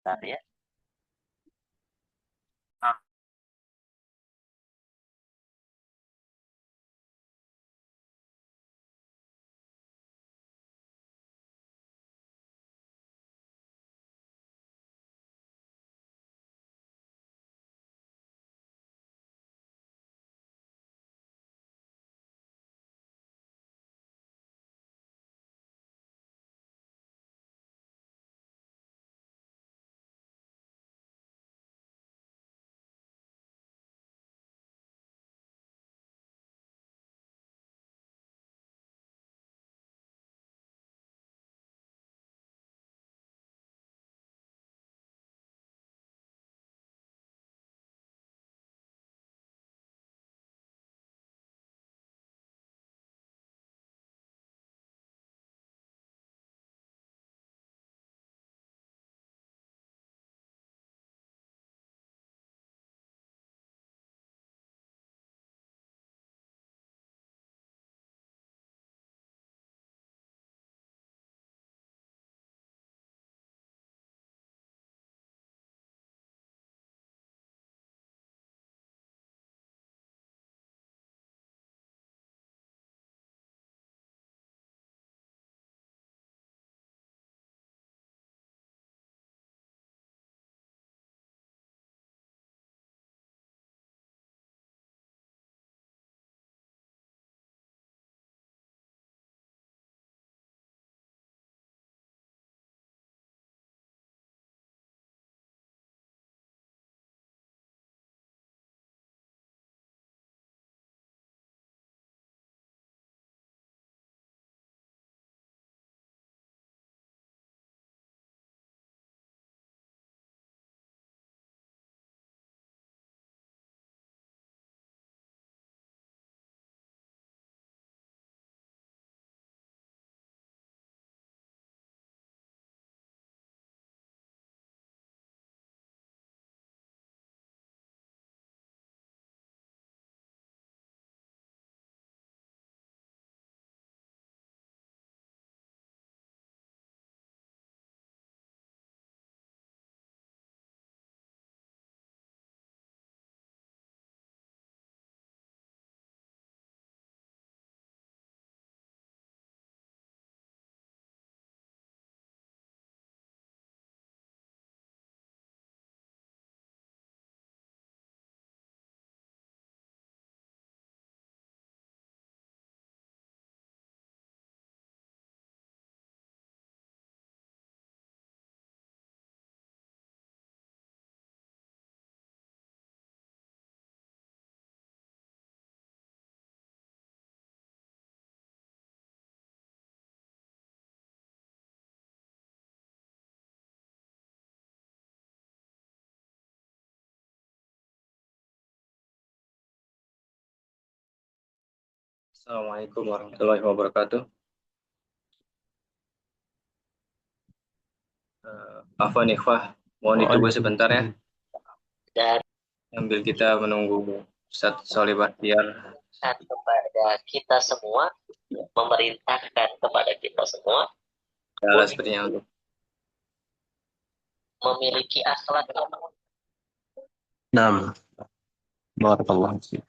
sebentar ya. Assalamualaikum warahmatullahi wabarakatuh. Afwan Ikhwah, mohon ditunggu sebentar ya, Dan sambil kita menunggu Ustaz Soleh Bahtiar. kepada kita semua, memerintahkan kepada kita semua Ya, sepertinya untuk memiliki akhlak. Naam. Barakallahu fiik.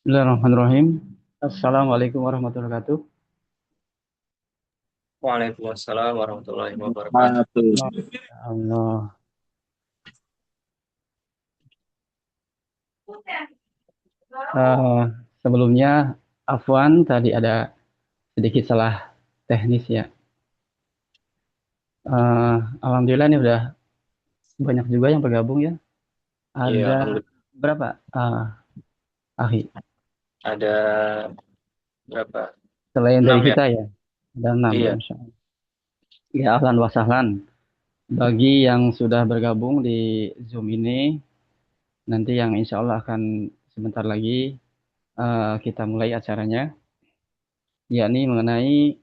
Bismillahirrahmanirrahim. Assalamualaikum warahmatullahi wabarakatuh. Waalaikumsalam warahmatullahi wabarakatuh. Allah. Sebelumnya, Afwan, tadi ada sedikit salah teknis ya. Alhamdulillah ini udah banyak juga yang bergabung ya. Iya, Ada alhamdulillah. berapa? Akhi, Ada berapa? selain 6 dari ya? kita ya, ada 6 ya, Iya. Masya Allah. Ya, ahlan wa sahlan. Bagi yang sudah bergabung di Zoom ini, nanti yang insya Allah akan sebentar lagi kita mulai acaranya, yakni mengenai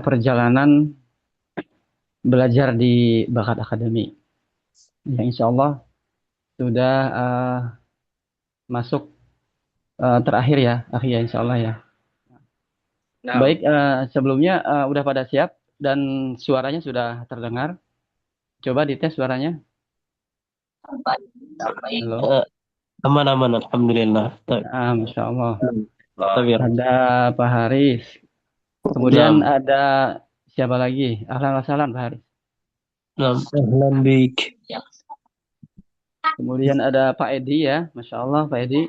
perjalanan belajar di Bakat Akademi. Yang insya Allah sudah masuk terakhir ya, akhir ya insya Allah ya. Nah, Baik, sebelumnya udah pada siap dan suaranya sudah terdengar. Coba dites suaranya. Sampai Halo. Aman-aman, alhamdulillah. Masya Allah. Tapi Ada Pak Haris. nah, Kemudian ada Siapa lagi? Ahlan wa sahlan Pak Haris. Naam, ahlan bik. Ya. Kemudian ada Pak Edi ya, Masya Allah Pak Edi.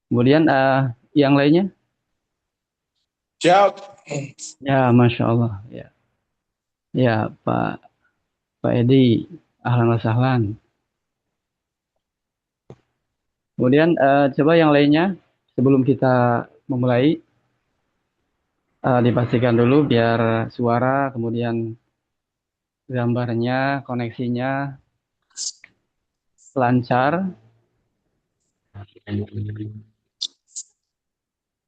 Kemudian yang lainnya? Siap. Ya, Masya Allah. Ya, ya Pak Edi, ahlan wa sahlan. Kemudian coba yang lainnya sebelum kita memulai dipastikan dulu biar suara, kemudian gambarnya, koneksinya lancar.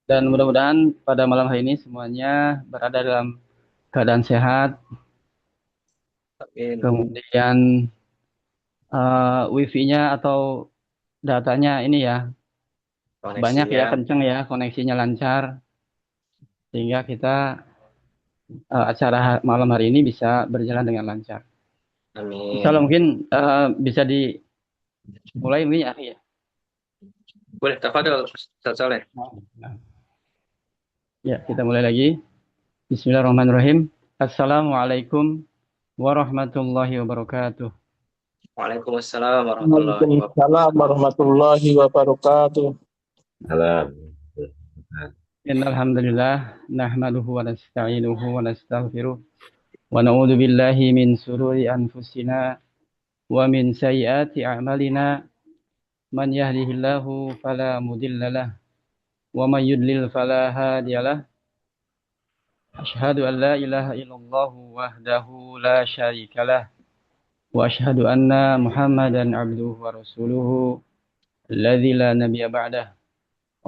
Dan mudah-mudahan pada malam hari ini semuanya berada dalam keadaan sehat. Amin. Kemudian wifi-nya atau datanya ini ya banyak ya, Koneksinya. kenceng ya, koneksinya lancar. Sehingga kita acara malam hari ini bisa berjalan dengan lancar. Amin. Kalau mungkin bisa dimulai mungkin ya, akhi ya. Boleh, tafadhol Ustaz Saleh. Ya, kita mulai lagi. Bismillahirrahmanirrahim. Assalamualaikum warahmatullahi wabarakatuh. Waalaikumsalam warahmatullahi wabarakatuh. Waalaikumsalam warahmatullahi wabarakatuh. Salam. Innal hamdalillah nahmaduhu wa nasta'inuhu wa nastaghfiruh wa na'udzu billahi min sururi anfusina wa min sayyiati a'malina. Man yahdihillahu fala mudhillalah wa man yudlil fala hadiyalah. Asyhadu an la ilaha illallah wahdahu la syarikalah wa asyhadu anna Muhammadan abduhu wa rasuluhu alladzi la nabiyya ba'dah.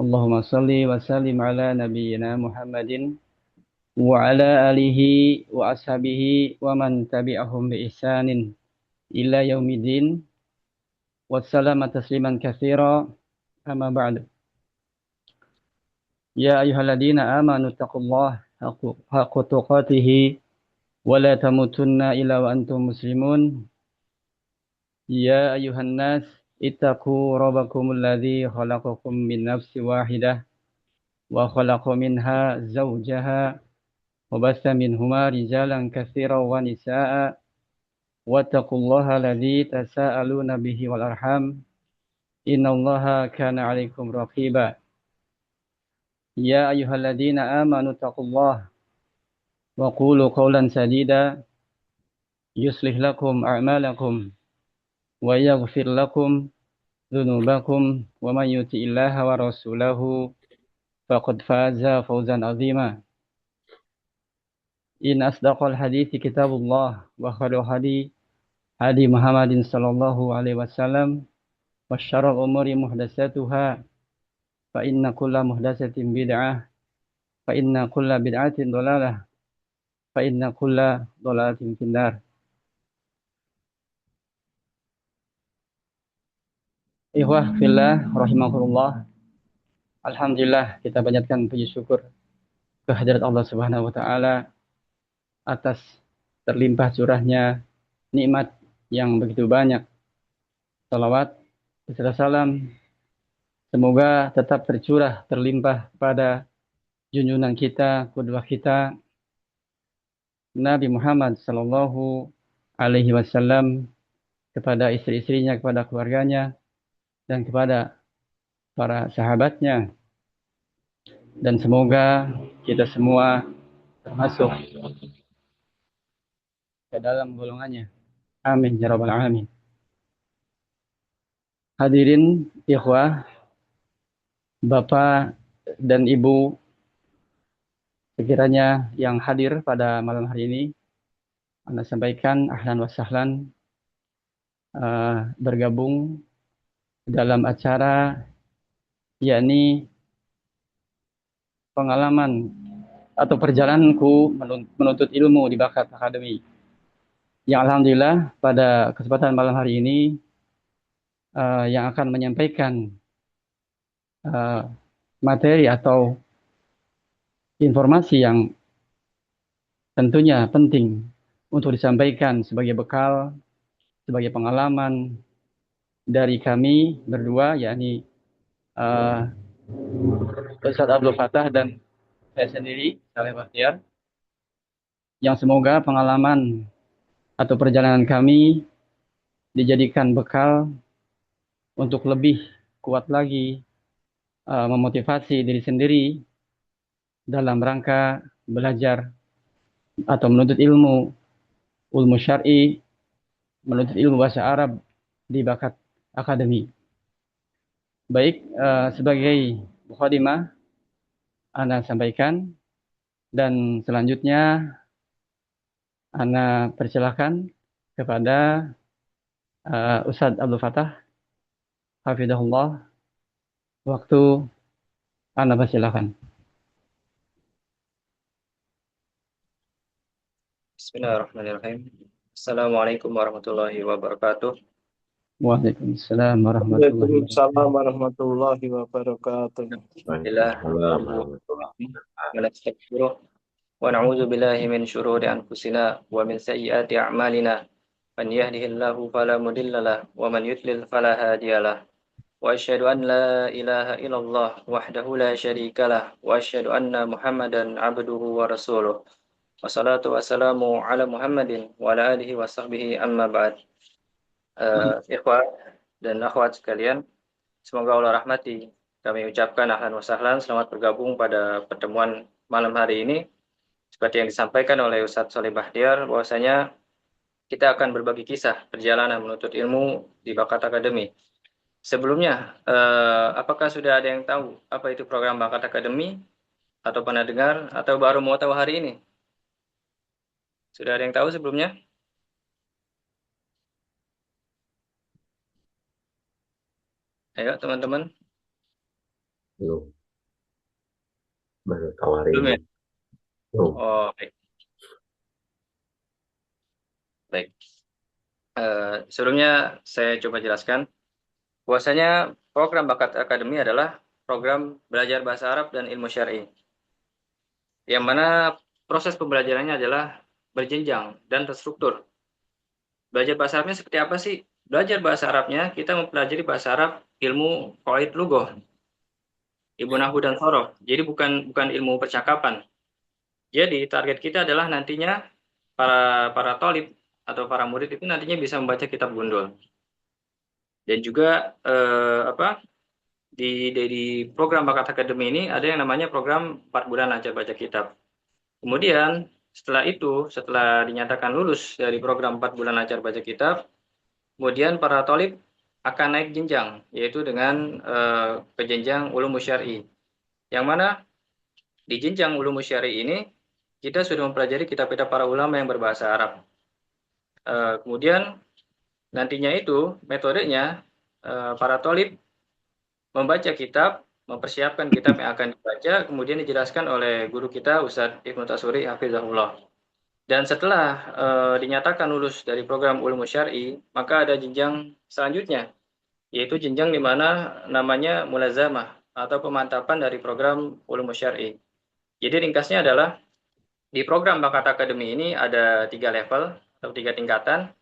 Allahumma salli wa sallim ala nabiyyina Muhammadin wa ala alihi wa ashabihi wa man tabi'ahum bi ihsanin ila yaumiddin. Wassalamu tasliman katsira. Amma ba'du. Ya ayyuhalladzina amanu taqullaha haqqa tuqatih wa la tamutunna illa wa antum muslimun. Ya ayyuhan nas ittaqu rabbakumul ladzi khalaqakum min nafsin wahidah wa khalaqa minha zawjaha wa bassa minhuma rijalan katsiran wa nisaa'a wattaqullaha alladzi tasaaluna bihi wal arham innallaha kana 'alaikum raqiba. Ya ayyuhalladzina amanu taqullaha wa qulu qawlan sadida yuslih lakum a'malakum wa yaghfir lakum dzunubakum wa man yuti'illaha wa rasulahu faqad faza fawzan 'azima. In asdaqal hadithi kitabullah wa khairul hadi Muhammadin sallallahu alaihi wasallam wa syarrul umuri muhdatsatuha fa inna kulla muhdatsatin bid'ah fa inna kulla bid'atin dhalalah fa inna kulla dhalalatin finnar. Ikhwah fillah rahimakumullah. Alhamdulillah kita panjatkan puji syukur kehadirat Allah Subhanahu wa taala atas terlimpah curahnya nikmat yang begitu banyak. Salawat beserta salam semoga tetap tercurah terlimpah pada junjungan kita, qudwah kita Nabi Muhammad sallallahu alaihi wasallam, kepada istri-istrinya, kepada keluarganya, dan kepada para sahabatnya. Dan semoga kita semua termasuk ke dalam golongannya. Amin ya rabbal alamin. Hadirin ikhwah, Bapak dan Ibu sekiranya yang hadir pada malam hari ini, Anda sampaikan ahlan wa sahlan bergabung dalam acara yakni pengalaman atau perjalananku menuntut ilmu di Bakat Academy. Yang alhamdulillah pada kesempatan malam hari ini yang akan menyampaikan materi atau informasi yang tentunya penting untuk disampaikan sebagai bekal, sebagai pengalaman dari kami berdua, yakni Ustaz Abdul Fattah dan saya sendiri, Saleh Bahtiar, yang semoga pengalaman atau perjalanan kami dijadikan bekal untuk lebih kuat lagi memotivasi diri sendiri dalam rangka belajar atau menuntut ilmu syar'i, menuntut ilmu bahasa Arab di Bakat Akademi. Baik, sebagai mukadimah Ana sampaikan, dan selanjutnya Ana persilahkan kepada Ustadz Abdul Fattah Hafidahullah. Waktu Ana persilahkan. Bismillahirrahmanirrahim. Assalamualaikum warahmatullahi wabarakatuh. Waalaikumsalam warahmatullahi wabarakatuh. Waalaikumsalam warahmatullahi wabarakatuh. Alhamdulillah. Wa na'udzu billahi min syururi anfusina wa min sayyiati a'malina. Man yahdihillahu fala mudhillalah wa man yudlil fala hadiyalah. Wa asyhadu an la ilaha illallah wahdahu la syarikalah wa asyhadu anna Muhammadan abduhu wa rasuluh. Wassalatu wassalamu ala Muhammadin wa ala alihi wa sahbihi amma ba'd. Ikhwah dan akhwat sekalian, semoga Allah rahmati. Kami ucapkan ahlan wa sahlan, selamat bergabung pada pertemuan malam hari ini. Seperti yang disampaikan oleh Ustadz Sholeh Bahtiar, bahwasanya kita akan berbagi kisah perjalanan menuntut ilmu di Bakat Akademi. Sebelumnya, apakah sudah ada yang tahu apa itu program Bakat Akademi? Atau pernah dengar, atau baru mau tahu hari ini? Sudah ada yang tahu sebelumnya? Ayo teman-teman. Belum. Baru tawarin. Belum ya? Belum. Oh, baik. Baik. Sebelumnya saya coba jelaskan bahwasanya program Bakat Akademi adalah program belajar bahasa Arab dan ilmu syar'i, yang mana proses pembelajarannya adalah berjenjang dan terstruktur. Belajar bahasa Arabnya seperti apa sih? Belajar bahasa Arabnya kita mempelajari bahasa Arab, ilmu qawaid lughah, ilmu nahwu dan sorof. Jadi bukan ilmu percakapan. Jadi target kita adalah nantinya para thalib atau para murid itu nantinya bisa membaca kitab gundul. Dan juga di program Bakat Akademi ini ada yang namanya program 4 bulan ajar baca kitab. Kemudian setelah dinyatakan lulus dari program 4 bulan ajar baca kitab, kemudian para thalib akan naik jenjang, yaitu dengan ke jenjang ulum syar'i. Yang mana di jenjang ulum syar'i ini kita sudah mempelajari kitab-kitab para ulama yang berbahasa Arab. Kemudian nantinya itu metodenya para thalib membaca kitab, mempersiapkan kitab yang akan dibaca, kemudian dijelaskan oleh guru kita Ustadz Ibnu Tasuri Hafizahullah. Dan setelah dinyatakan lulus dari program ulum syar'i, maka ada jenjang selanjutnya, yaitu jenjang di mana namanya mulazamah atau pemantapan dari program ulum syar'i. Jadi ringkasnya adalah di program Bakat Akademi ini ada 3 level atau 3 tingkatan.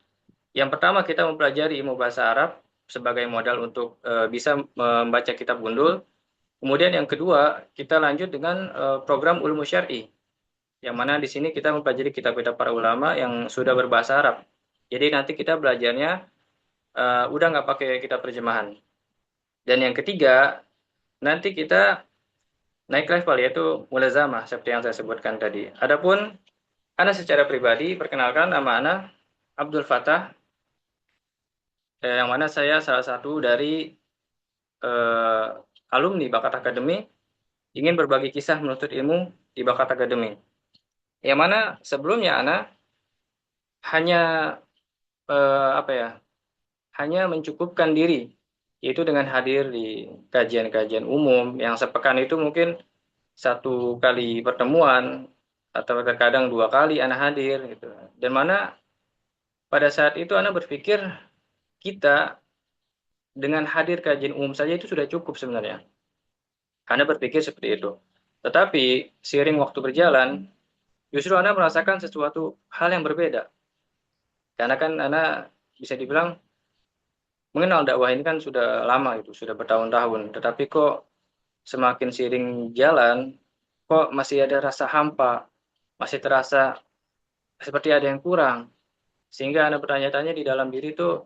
Yang pertama kita mempelajari ilmu bahasa Arab sebagai modal untuk bisa membaca kitab gundul. Kemudian yang kedua kita lanjut dengan program ulum syar'i, yang mana di sini kita mempelajari kitab-kitab para ulama yang sudah berbahasa Arab. Jadi nanti kita belajarnya udah nggak pakai kitab terjemahan. Dan yang ketiga nanti kita naik level, yaitu mulazamah seperti yang saya sebutkan tadi. Adapun Ana secara pribadi, perkenalkan, nama Ana Abdul Fattah, yang mana saya salah satu dari alumni Bakat Akademi, ingin berbagi kisah menuntut ilmu di Bakat Akademi. Yang mana sebelumnya Ana hanya hanya mencukupkan diri, yaitu dengan hadir di kajian-kajian umum yang sepekan itu mungkin 1 kali pertemuan atau terkadang 2 kali Ana hadir gitu. Dan mana pada saat itu Ana berpikir kita dengan hadir kajian umum saja itu sudah cukup sebenarnya. Ana berpikir seperti itu. Tetapi seiring waktu berjalan, justru Ana merasakan sesuatu hal yang berbeda. Karena kan Ana bisa dibilang mengenal dakwah ini kan sudah lama, itu sudah bertahun-tahun. Tetapi kok semakin seiring jalan, kok masih ada rasa hampa, masih terasa seperti ada yang kurang. Sehingga Ana bertanya-tanya di dalam diri itu,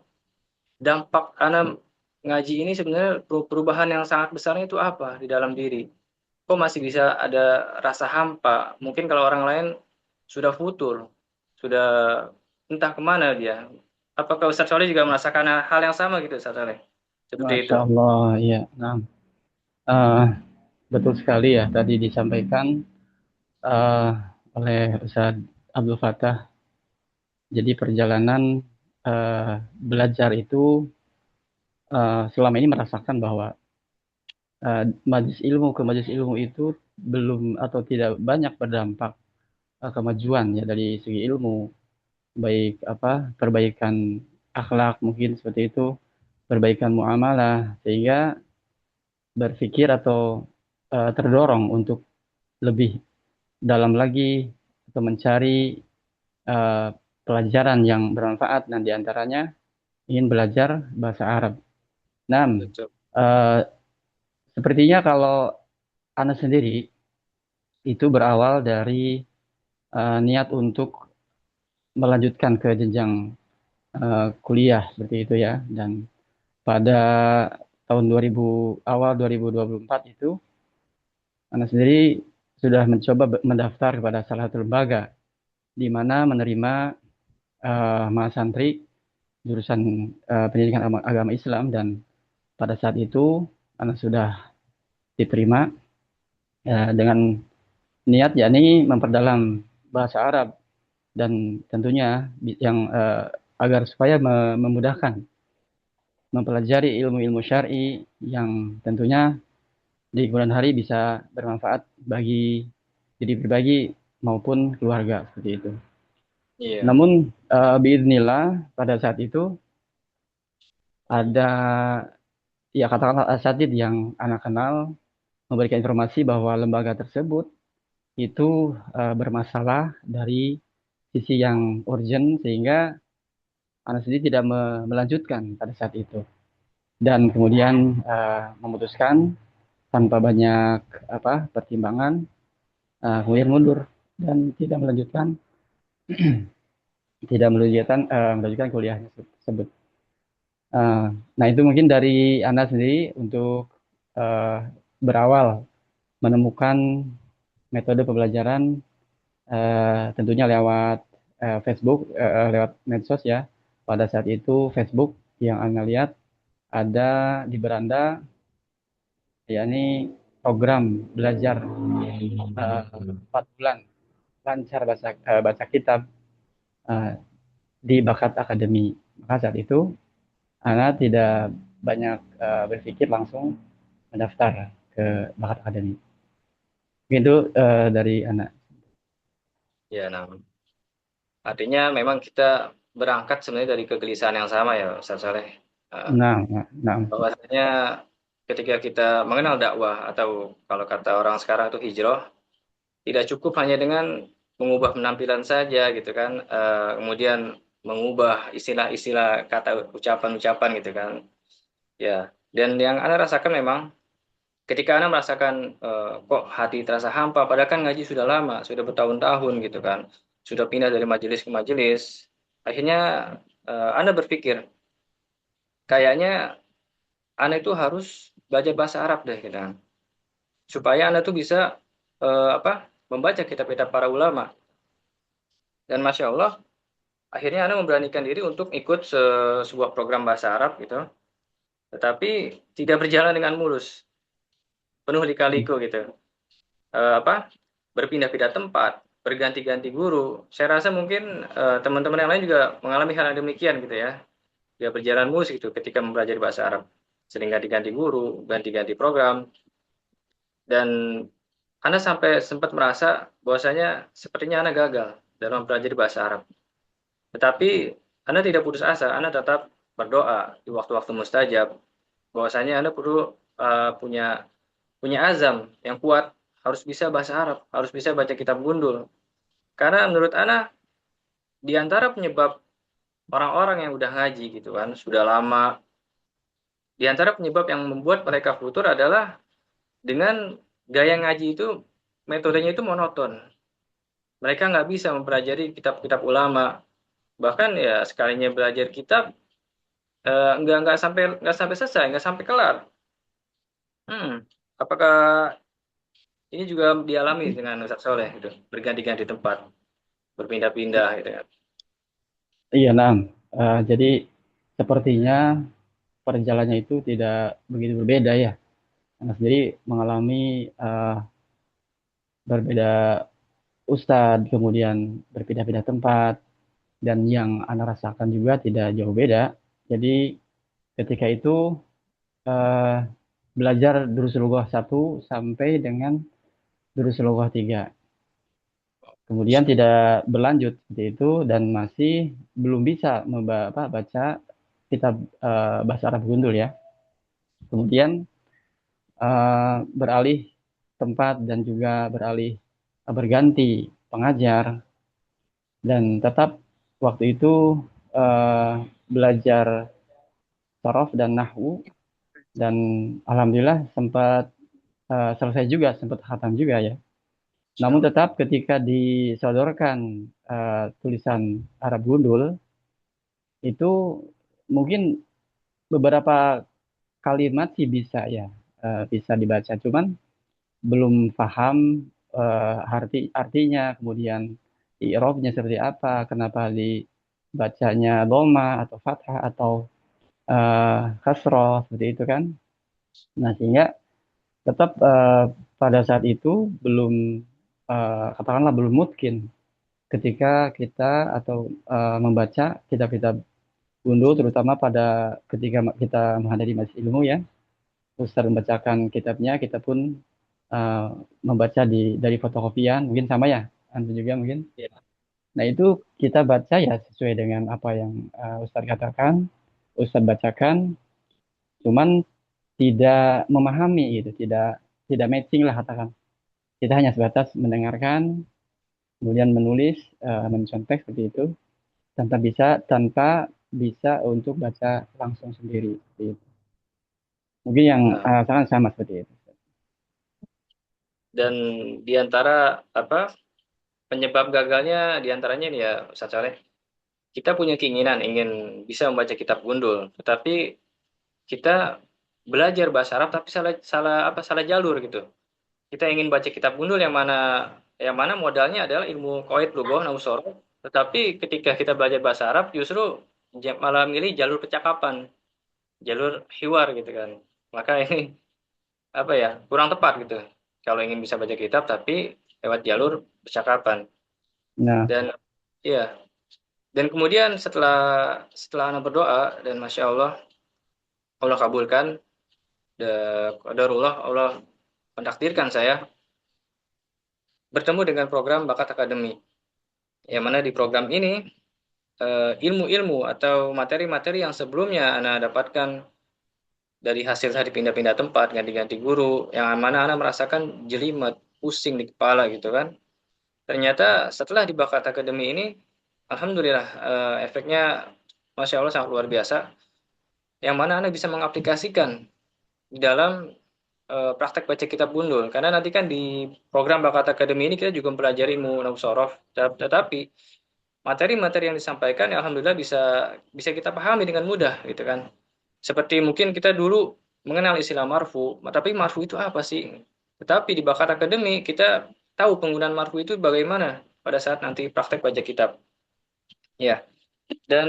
dampak Ana ngaji ini sebenarnya perubahan yang sangat besarnya itu apa di dalam diri? Kok masih bisa ada rasa hampa? Mungkin kalau orang lain sudah futur, sudah entah kemana dia. Apakah Ustaz Soleh juga merasakan hal yang sama gitu, Ustaz Soleh? Seperti itu. Masya Allah, ya. Nah, eh, betul sekali ya tadi disampaikan eh, oleh Ustaz Abdul Fattah. Jadi perjalanan belajar itu selama ini merasakan bahwa majelis ilmu ke majelis ilmu itu belum atau tidak banyak berdampak kemajuan ya dari segi ilmu, baik apa perbaikan akhlak mungkin seperti itu, perbaikan muamalah, sehingga berpikir atau terdorong untuk lebih dalam lagi atau mencari eh, pelajaran yang bermanfaat, dan diantaranya ingin belajar bahasa Arab. Nah, Betul. sepertinya kalau Anda sendiri itu berawal dari niat untuk melanjutkan ke jenjang kuliah seperti itu ya, dan pada tahun 2000 awal 2024 itu Anda sendiri sudah mencoba mendaftar kepada salah satu lembaga di mana menerima mahasantri jurusan pendidikan agama Islam, dan pada saat itu Anda sudah diterima dengan niat yakni memperdalam bahasa Arab, dan tentunya yang agar supaya memudahkan mempelajari ilmu-ilmu syar'i yang tentunya di kemudian hari bisa bermanfaat bagi diri pribadi maupun keluarga seperti itu. Iya. Namun biidznillah pada saat itu ada ya katakanlah asatid yang anak kenal memberikan informasi bahwa lembaga tersebut itu bermasalah dari sisi yang urgent, sehingga anak sendiri tidak melanjutkan pada saat itu, dan kemudian memutuskan tanpa banyak pertimbangan kemudian mundur dan tidak melanjutkan melanjutkan kuliahnya tersebut. Nah itu mungkin dari Anda sendiri untuk berawal menemukan metode pembelajaran tentunya lewat Facebook, lewat medsos ya. Pada saat itu Facebook yang Anda lihat ada di beranda, yakni program belajar 4 bulan lancar baca kitab di Bakat Academy. Maka saat itu Anda tidak banyak berpikir, langsung mendaftar ke Bakat Academy. Itu dari Anda. Ya, nah. Artinya memang kita berangkat sebenarnya dari kegelisahan yang sama ya, Ustaz Saleh. Nah. Bahwasanya ketika kita mengenal dakwah, atau kalau kata orang sekarang itu hijrah, tidak cukup hanya dengan mengubah penampilan saja gitu kan, kemudian mengubah istilah-istilah, kata ucapan-ucapan gitu kan. Ya, dan yang Anda rasakan memang ketika Anda merasakan kok hati terasa hampa, padahal kan ngaji sudah lama, sudah bertahun-tahun gitu kan, sudah pindah dari majelis ke majelis, akhirnya Anda berpikir kayaknya Anda itu harus belajar bahasa Arab deh gitu kan, supaya Anda tuh bisa membaca kitab-kitab para ulama. Dan Masya Allah, akhirnya Anda memberanikan diri untuk ikut sebuah program bahasa Arab gitu, tetapi tidak berjalan dengan mulus, penuh lika-liku gitu. Berpindah-pindah tempat, berganti-ganti guru. Saya rasa mungkin teman-teman yang lain juga mengalami hal yang demikian gitu ya. Dia berjalan mulus gitu ketika mempelajari bahasa Arab. Sering ganti-ganti guru, ganti-ganti program. Dan Anda sampai sempat merasa bahwasanya sepertinya Anda gagal dalam mempelajari bahasa Arab. Tetapi Anda tidak putus asa, Anda tetap berdoa di waktu-waktu mustajab bahwasanya Anda perlu punya azam yang kuat, harus bisa bahasa Arab, harus bisa baca kitab gundul. Karena menurut Anda, di antara penyebab orang-orang yang udah ngaji gitu kan, sudah lama, di antara penyebab yang membuat mereka futur adalah dengan gaya ngaji itu metodenya itu monoton. Mereka nggak bisa mempelajari kitab-kitab ulama. Bahkan ya sekalinya belajar kitab nggak sampai selesai, nggak sampai kelar. Apakah ini juga dialami dengan Ustaz Soleh gitu, berganti-ganti tempat, berpindah-pindah gitu kan? Iya, nah. Jadi sepertinya perjalanannya itu tidak begitu berbeda ya. Anda sendiri mengalami berbeda ustadz, kemudian berpindah-pindah tempat, dan yang Anda rasakan juga tidak jauh beda. Jadi ketika itu eh, belajar Durusulullah 1 sampai dengan Durusulullah 3. Kemudian tidak berlanjut seperti itu dan masih belum bisa baca kitab bahasa Arab gundul ya. Kemudian beralih tempat dan juga berganti pengajar, dan tetap waktu itu belajar sorof dan nahwu, dan alhamdulillah sempat selesai juga, sempat khatam juga ya. Namun tetap ketika disodorkan tulisan Arab gundul itu mungkin beberapa kalimat sih bisa ya, bisa dibaca, cuman belum paham artinya, kemudian i'rabnya seperti apa, kenapa dibacanya dhamma atau fathah atau kasroh seperti itu kan. Nah, sehingga tetap pada saat itu belum katakanlah belum mungkin ketika kita atau membaca kitab-kitab gundul, terutama pada ketika kita menghadiri majelis ilmu ya. Ustaz membacakan kitabnya, kita pun membaca dari fotokopian, mungkin sama ya, Anda juga mungkin. Ya. Nah, itu kita baca ya sesuai dengan apa yang Ustaz katakan, Ustaz bacakan, cuman tidak memahami gitu, tidak matching lah katakan. Kita hanya sebatas mendengarkan, kemudian menulis, mencontek seperti itu, tanpa bisa untuk baca langsung sendiri. Seperti itu. Mungkin yang sangat sama seperti itu. Dan diantara penyebab gagalnya diantaranya ini ya Ustaz Saleh, kita punya keinginan ingin bisa membaca kitab gundul, tetapi kita belajar bahasa Arab tapi salah jalur gitu. Kita ingin baca kitab gundul yang mana modalnya adalah ilmu qawaid lughah nahwu sharaf, tetapi ketika kita belajar bahasa Arab justru malah milih jalur percakapan, jalur hiwar gitu kan. Maka ini kurang tepat gitu kalau ingin bisa baca kitab tapi lewat jalur percakapan. Nah, Dan ya, dan kemudian setelah anak berdoa dan masya Allah kabulkan, qadarullah Allah mentakdirkan saya bertemu dengan program Bakat Academy, yang mana di program ini ilmu-ilmu atau materi-materi yang sebelumnya Anda dapatkan dari hasil saya pindah-pindah tempat, ganti-ganti guru, yang mana Anda merasakan jelimet, pusing di kepala gitu kan. Ternyata setelah di Bakat Academy ini, alhamdulillah efeknya masya Allah sangat luar biasa, yang mana Anda bisa mengaplikasikan di dalam praktek baca kitab gundul. Karena nanti kan di program Bakat Academy ini kita juga mempelajari ilmu nahwu sorof, tetapi materi-materi yang disampaikan ya alhamdulillah bisa kita pahami dengan mudah gitu kan. Seperti mungkin kita dulu mengenal istilah marfu, tapi marfu itu apa sih? Tetapi di Bakat Academy kita tahu penggunaan marfu itu bagaimana pada saat nanti praktek baca kitab. Ya. Dan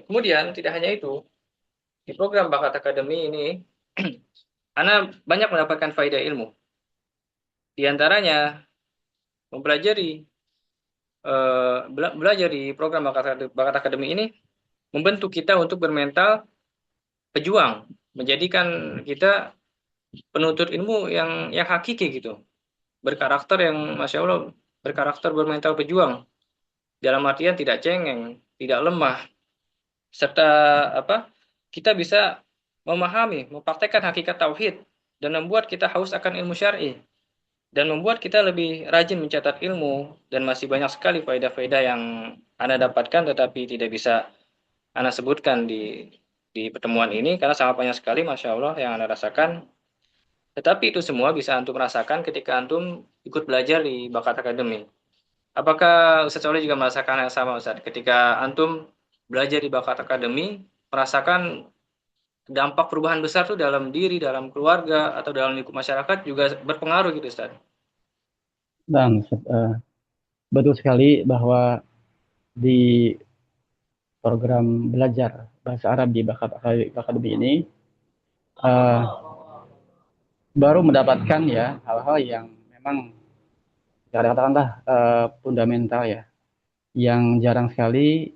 kemudian tidak hanya itu, di program Bakat Academy ini Ana banyak mendapatkan faedah ilmu. Di antaranya mempelajari belajar di program Bakat Academy ini membentuk kita untuk bermental pejuang, menjadikan kita penuntut ilmu yang hakiki gitu, berkarakter yang masya Allah, berkarakter bermental pejuang, dalam artian tidak cengeng, tidak lemah, serta kita bisa memahami, mempraktekkan hakikat tauhid dan membuat kita haus akan ilmu syar'i dan membuat kita lebih rajin mencatat ilmu. Dan masih banyak sekali faedah-faedah yang Anda dapatkan tetapi tidak bisa Anda sebutkan di pertemuan ini karena sangat banyak sekali masya Allah yang Anda rasakan. Tetapi itu semua bisa antum rasakan ketika antum ikut belajar di Bakat Academy. Apakah Ustaz Soleh juga merasakan yang sama, Ustaz? Ketika antum belajar di Bakat Academy, merasakan dampak perubahan besar tuh dalam diri, dalam keluarga, atau dalam lingkup masyarakat juga berpengaruh gitu, Ustaz? Dan betul sekali bahwa di program belajar bahasa Arab di Bakat Academy ini eh, baru mendapatkan ya hal-hal yang memang katakanlah fundamental ya, yang jarang sekali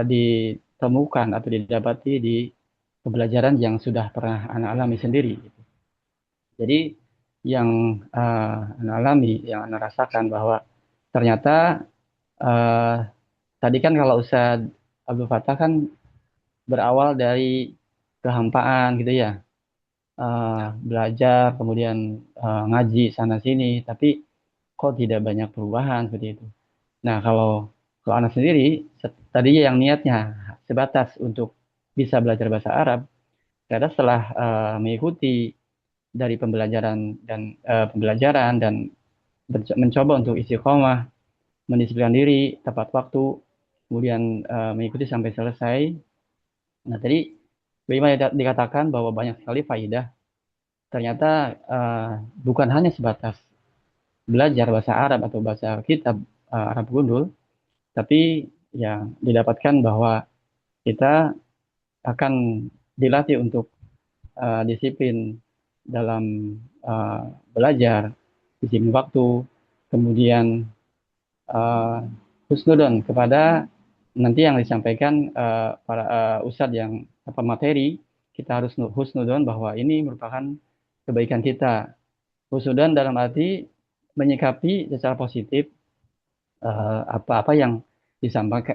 ditemukan atau didapati di pembelajaran yang sudah pernah anak alami sendiri. Jadi yang anak alami, yang anak rasakan bahwa ternyata tadi kan kalau Ustadz Abdul Fattah kan berawal dari kehampaan gitu ya, belajar kemudian ngaji sana sini, tapi kok tidak banyak perubahan seperti itu. Nah kalau anak sendiri tadinya yang niatnya sebatas untuk bisa belajar bahasa Arab, ternyata setelah mengikuti dari pembelajaran dan mencoba untuk istiqomah, mendisiplinkan diri tepat waktu, kemudian mengikuti sampai selesai. Nah tadi bagaimana dikatakan bahwa banyak sekali faidah, ternyata bukan hanya sebatas belajar bahasa Arab atau bahasa kitab Arab Gundul, tapi ya didapatkan bahwa kita akan dilatih untuk disiplin dalam belajar, disiplin waktu, kemudian husnudon kepada nanti yang disampaikan para ustadz yang materi, kita harus husnudon bahwa ini merupakan kebaikan kita. Husnudon dalam arti menyikapi secara positif apa-apa yang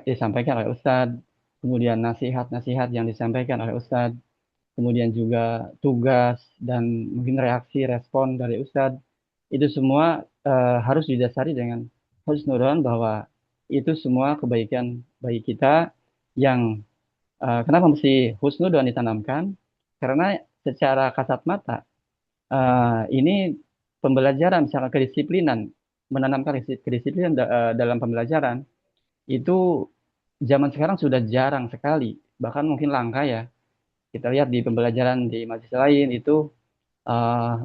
disampaikan oleh ustadz, kemudian nasihat-nasihat yang disampaikan oleh ustadz, kemudian juga tugas dan mungkin reaksi respon dari ustadz, itu semua harus didasari dengan husnudon bahwa itu semua kebaikan bagi kita yang kenapa mesti husnudon ditanamkan? Karena secara kasat mata ini pembelajaran secara kedisiplinan, menanamkan kedisiplinan dalam pembelajaran itu zaman sekarang sudah jarang sekali, bahkan mungkin langka ya. Kita lihat di pembelajaran di majelis lain itu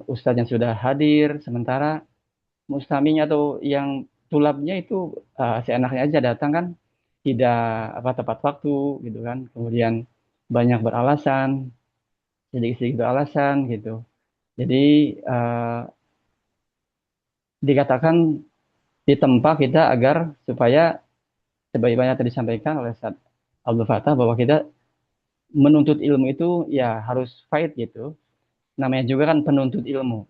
ustadz yang sudah hadir, sementara mustaminya atau yang tulabnya itu seenaknya aja datang kan, tidak tepat waktu gitu kan, kemudian banyak beralasan, sedikit-sedikit beralasan gitu. Jadi dikatakan ditempa kita agar supaya sebagaimana tadi disampaikan oleh Ustaz Abdul Fattah bahwa kita menuntut ilmu itu ya harus fight gitu. Namanya juga kan penuntut ilmu.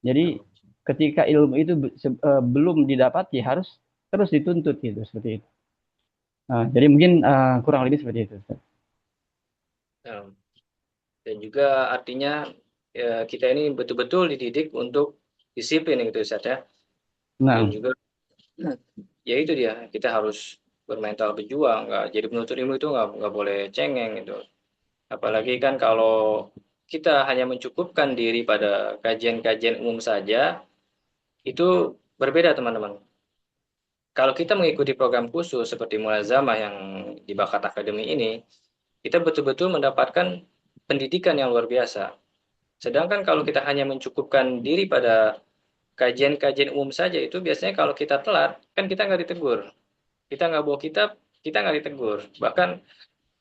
Jadi ketika ilmu itu belum didapati harus terus dituntut gitu, seperti itu. Jadi mungkin kurang lebih seperti itu. Dan juga artinya kita ini betul-betul dididik untuk disiplin gitu Ustaz ya. Dan juga ya itu dia, kita harus bermental berjuang, jadi penuntut ilmu itu nggak boleh cengeng gitu. Apalagi kan kalau kita hanya mencukupkan diri pada kajian-kajian umum saja, itu berbeda teman-teman. Kalau kita mengikuti program khusus seperti Mulazamah yang di Bakat Academy ini, kita betul-betul mendapatkan pendidikan yang luar biasa. Sedangkan kalau kita hanya mencukupkan diri pada kajian-kajian umum saja, itu biasanya kalau kita telat, kan kita nggak ditegur. Kita nggak bawa kitab, kita nggak ditegur. Bahkan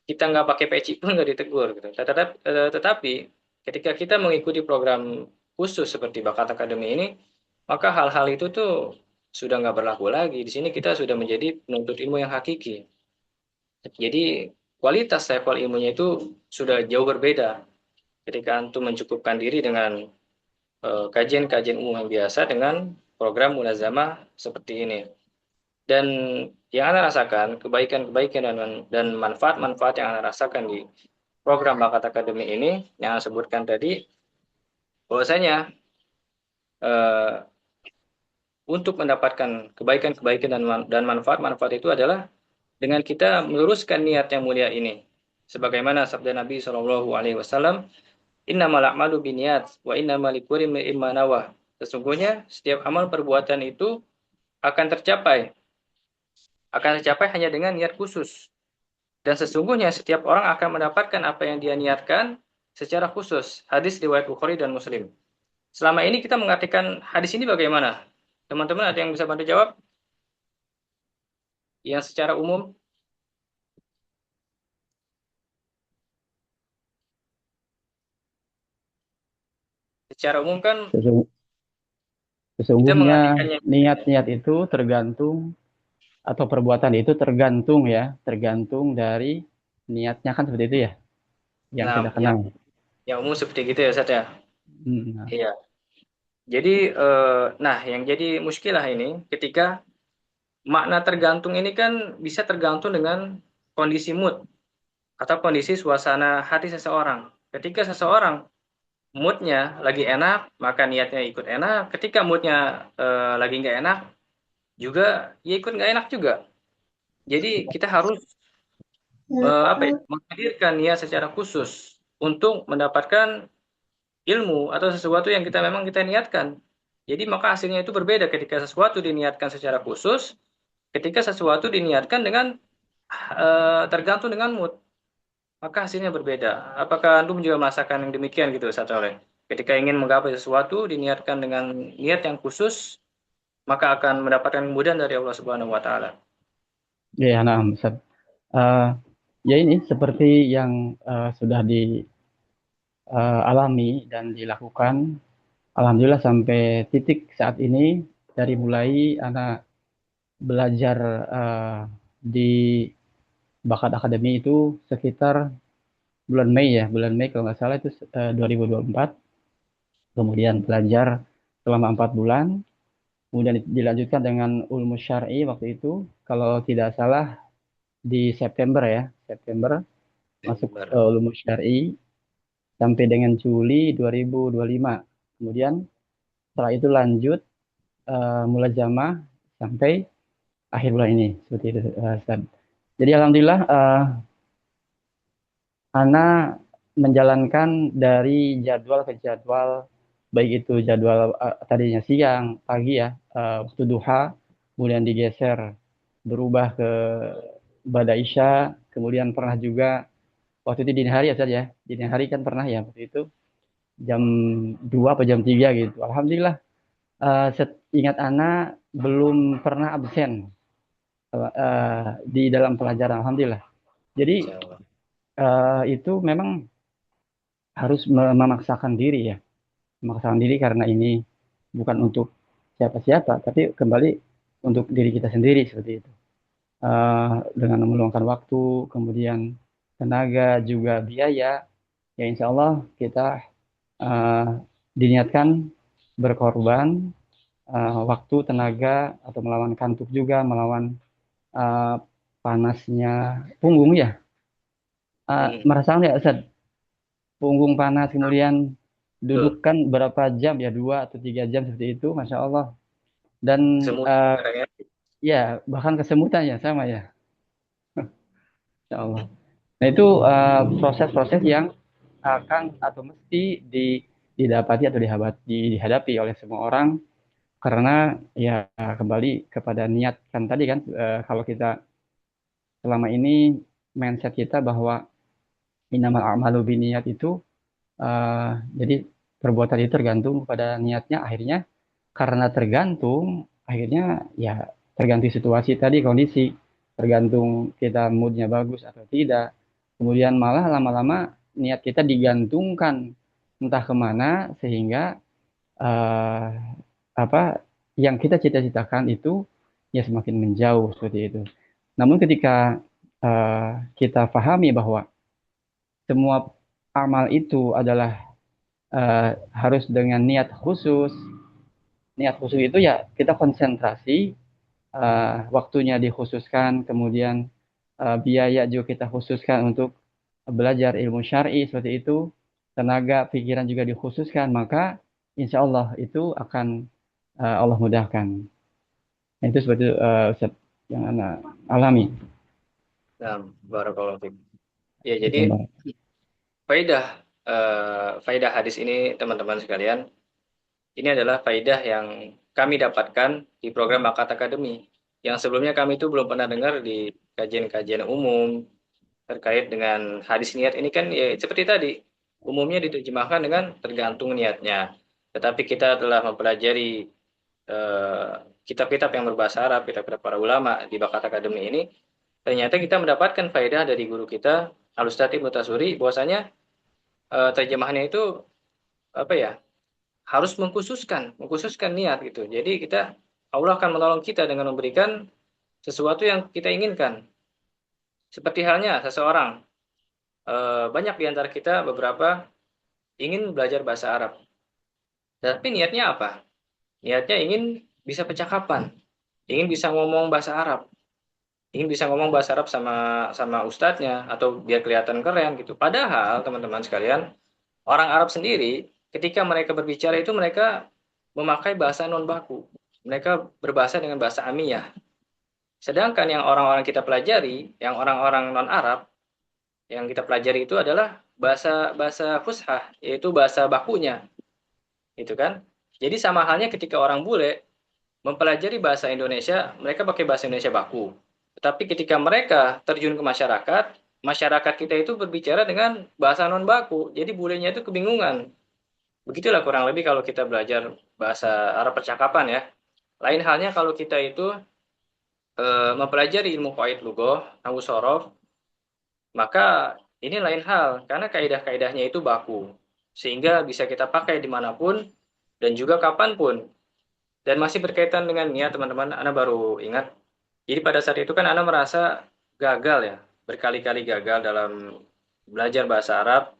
kita nggak pakai peci pun nggak ditegur. Gitu. Tetapi ketika kita mengikuti program khusus seperti Bakat Academy ini, maka hal-hal itu tuh sudah nggak berlaku lagi. Di sini kita sudah menjadi penuntut ilmu yang hakiki. Jadi kualitas level ilmunya itu sudah jauh berbeda ketika antum mencukupkan diri dengan kajian-kajian umum yang biasa dengan program Mulazamah seperti ini. Dan yang Anda rasakan, kebaikan-kebaikan dan manfaat-manfaat yang Anda rasakan di program Bakat Academy ini, yang Anda sebutkan tadi, bahwasanya untuk mendapatkan kebaikan-kebaikan dan manfaat-manfaat itu adalah dengan kita meluruskan niat yang mulia ini. Sebagaimana sabda Nabi SAW, Innamal a'malu binniyat wa innamal likulli imrin ma nawa. Sesungguhnya setiap amal perbuatan itu akan tercapai hanya dengan niat khusus. Dan sesungguhnya setiap orang akan mendapatkan apa yang dia niatkan secara khusus. Hadis riwayat Bukhari dan Muslim. Selama ini kita mengartikan hadis ini bagaimana? Teman-teman ada yang bisa bantu jawab? Yang secara umum? Secara umum kan Sesung- kita Sesungguhnya mengartikannya. niat-niat itu tergantung atau perbuatan itu tergantung dari niatnya kan seperti itu ya, yang Nah, kita kenal. yang umum seperti gitu ya, Ustaz ya. Nah, Iya. Jadi, nah yang jadi muskilah ini ketika makna tergantung ini kan bisa tergantung dengan kondisi mood atau kondisi suasana hati seseorang. Ketika seseorang moodnya lagi enak, maka niatnya ikut enak. Ketika moodnya lagi nggak enak, juga ya ikut nggak enak juga. Jadi kita harus menghadirkan niat secara khusus untuk mendapatkan ilmu atau sesuatu yang kita niatkan. Jadi maka hasilnya itu berbeda ketika sesuatu diniatkan secara khusus, ketika sesuatu diniatkan dengan tergantung dengan mood, maka hasilnya berbeda. Apakah antum juga merasakan yang demikian gitu, Ustaz Soleh? Ketika ingin menggapai sesuatu diniatkan dengan niat yang khusus, maka akan mendapatkan kemudahan dari Allah Subhanahu wa taala. ya, nah, Ustaz. Ya ini seperti yang sudah dialami dan dilakukan, alhamdulillah sampai titik saat ini dari mulai anak belajar di Bakat Akademi itu sekitar bulan Mei kalau nggak salah itu 2024. Kemudian belajar selama 4 bulan, kemudian dilanjutkan dengan Ulmu Syar'i waktu itu, kalau tidak salah di September masuk Ulmu Syar'i sampai dengan Juli 2025. Kemudian setelah itu lanjut mulazamah sampai akhir bulan ini seperti itu, Ustaz. Jadi alhamdulillah Ana menjalankan dari jadwal ke jadwal, baik itu jadwal tadinya siang, pagi ya, waktu duha, kemudian digeser berubah ke Bada Isya, kemudian pernah juga waktu itu dini hari ya Ustaz ya, dini hari kan pernah ya waktu itu jam 2 atau jam 3 gitu. Alhamdulillah ingat Ana belum pernah absen di dalam pelajaran, alhamdulillah. Jadi itu memang harus memaksakan diri ya, memaksakan diri karena ini bukan untuk siapa-siapa, tapi kembali untuk diri kita sendiri seperti itu. Dengan meluangkan waktu, kemudian tenaga juga biaya, ya insya Allah kita diniatkan berkorban waktu, tenaga, atau melawan kantuk juga, melawan panasnya punggung ya. Merasakan ya Ustaz, punggung panas, kemudian duduk kan berapa jam ya, 2 atau 3 jam seperti itu, Masya Allah. Dan ya bahkan kesemutan ya sama ya, Masya Allah. Nah itu proses-proses yang akan atau mesti didapati atau dihadapi oleh semua orang, karena ya kembali kepada niat kan tadi kan, kalau kita selama ini mindset kita bahwa innamal a'malu binniyat itu jadi perbuatan itu tergantung pada niatnya, akhirnya karena tergantung, akhirnya ya tergantung situasi tadi, kondisi, tergantung kita moodnya bagus atau tidak, kemudian malah lama-lama niat kita digantungkan entah kemana, sehingga apa yang kita cita-citakan itu ya semakin menjauh seperti itu. Namun ketika kita pahami bahwa semua amal itu adalah harus dengan niat khusus. Niat khusus itu ya kita konsentrasi, waktunya dikhususkan, kemudian biaya juga kita khususkan untuk belajar ilmu syar'i seperti itu, tenaga, pikiran juga dikhususkan, maka insya Allah itu akan Allah mudahkan. Nah, itu seperti Ustaz yang Anda alami. Nah, barakallahu fiik. Ya, jadi faedah faedah hadis ini teman-teman sekalian. Ini adalah faedah yang kami dapatkan di program Bakat Academy. Yang sebelumnya kami itu belum pernah dengar di kajian-kajian umum terkait dengan hadis niat ini kan ya seperti tadi. Umumnya diterjemahkan dengan tergantung niatnya. Tetapi kita telah mempelajari kitab-kitab yang berbahasa Arab, kitab-kitab para ulama di Bakat Academy ini, ternyata kita mendapatkan faedah dari guru kita, Al-Ustadz Ibnu Tasuri, bahwasanya terjemahannya itu apa ya? Harus mengkhususkan niat gitu. Jadi Allah akan menolong kita dengan memberikan sesuatu yang kita inginkan. Seperti halnya seseorang, banyak di antara kita beberapa ingin belajar bahasa Arab. Tapi niatnya apa? Niatnya ingin bisa percakapan, ingin bisa ngomong bahasa Arab, ingin bisa ngomong bahasa Arab sama ustadznya atau biar kelihatan keren gitu. Padahal teman-teman sekalian, orang Arab sendiri ketika mereka berbicara itu mereka memakai bahasa non baku. Mereka berbahasa dengan bahasa amiyah. Sedangkan yang orang-orang kita pelajari, yang orang-orang non Arab yang kita pelajari itu adalah bahasa fushah, yaitu bahasa bakunya. Gitu kan? Jadi sama halnya ketika orang bule mempelajari bahasa Indonesia, mereka pakai bahasa Indonesia baku. Tetapi ketika mereka terjun ke masyarakat, masyarakat kita itu berbicara dengan bahasa non baku. Jadi bulenya itu kebingungan. Begitulah kurang lebih kalau kita belajar bahasa Arab percakapan ya. Lain halnya kalau kita itu mempelajari ilmu qaid lughah, nahwu shorof, maka ini lain hal karena kaidah-kaidahnya itu baku. Sehingga bisa kita pakai dimanapun dan juga kapanpun. Dan masih berkaitan dengan niat teman-teman, Ana baru ingat. Jadi pada saat itu kan Ana merasa gagal ya, berkali-kali gagal dalam belajar bahasa Arab.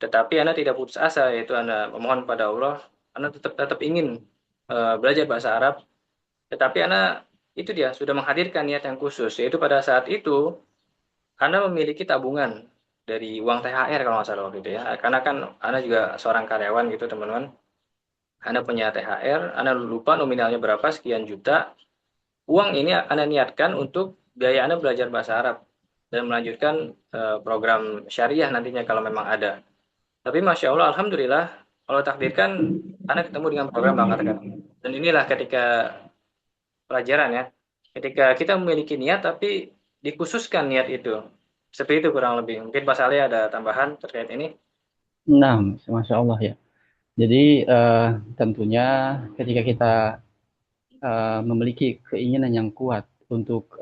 Tetapi Anda tidak putus asa, yaitu Anda memohon pada Allah, Anda tetap ingin belajar bahasa Arab, tetapi Anda itu dia sudah menghadirkan niat yang khusus, yaitu pada saat itu Anda memiliki tabungan dari uang THR kalau nggak salah waktu itu ya, karena kan Anda juga seorang karyawan gitu teman-teman, Anda punya THR, Anda lupa nominalnya berapa, sekian juta, uang ini Anda niatkan untuk biaya Anda belajar bahasa Arab dan melanjutkan program syariah nantinya kalau memang ada. Tapi Masya Allah, Alhamdulillah, Allah takdirkan Anda ketemu dengan program Bakat Academy. Dan inilah ketika pelajaran ya, ketika kita memiliki niat tapi dikhususkan niat itu. Seperti itu kurang lebih. Mungkin Pak Saleh ada tambahan terkait ini? Nah, Masya Allah ya. Jadi tentunya ketika kita memiliki keinginan yang kuat untuk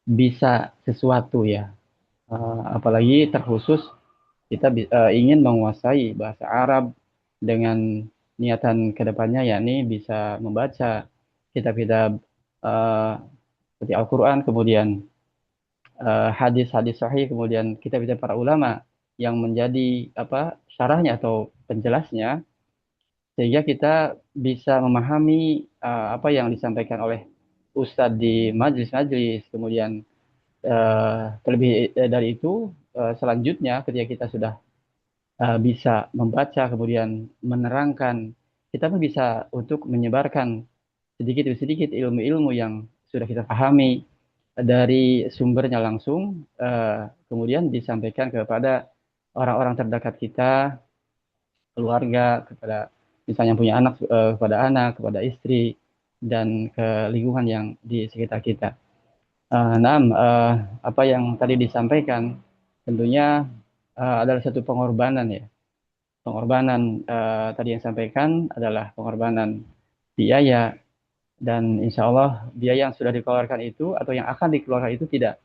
bisa sesuatu ya, apalagi terkhusus kita ingin menguasai bahasa Arab dengan niatan kedepannya yakni bisa membaca kitab-kitab seperti Al-Quran, kemudian hadis-hadis sahih, kemudian kitab-kitab para ulama yang menjadi syarahnya atau penjelasnya, sehingga kita bisa memahami apa yang disampaikan oleh Ustadz di majlis-majlis, kemudian terlebih dari itu selanjutnya ketika kita sudah bisa membaca kemudian menerangkan, kita pun bisa untuk menyebarkan sedikit demi sedikit ilmu-ilmu yang sudah kita pahami dari sumbernya langsung, kemudian disampaikan kepada orang-orang terdekat kita, keluarga, kepada misalnya punya anak, kepada istri, dan ke lingkungan yang di sekitar kita. Apa yang tadi disampaikan tentunya adalah satu pengorbanan ya. Pengorbanan tadi yang disampaikan adalah pengorbanan biaya, dan insya Allah biaya yang sudah dikeluarkan itu atau yang akan dikeluarkan itu tidak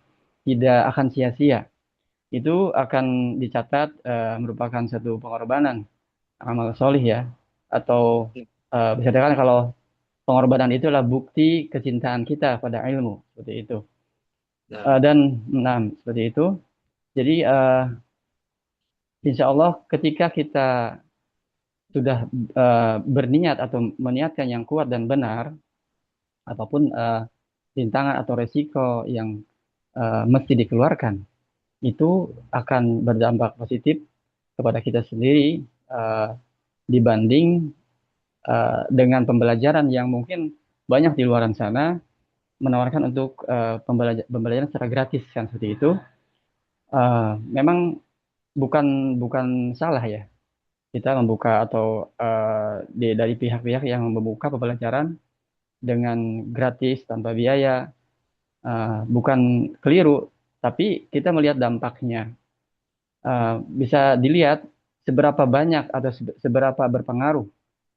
akan sia-sia. Itu akan dicatat merupakan satu pengorbanan amal solih ya, atau bisa dikatakan kalau pengorbanan itu adalah bukti kecintaan kita pada ilmu, seperti itu. Dan seperti itu. Jadi insya Allah ketika kita sudah berniat atau meniatkan yang kuat dan benar, apapun rintangan atau resiko yang mesti dikeluarkan, itu akan berdampak positif kepada kita sendiri dibanding dengan pembelajaran yang mungkin banyak di luar sana menawarkan untuk pembelajaran secara gratis kan, seperti itu. Memang bukan salah ya kita membuka atau dari pihak-pihak yang membuka pembelajaran dengan gratis tanpa biaya, bukan keliru, tapi kita melihat dampaknya. Bisa dilihat seberapa banyak atau seberapa berpengaruh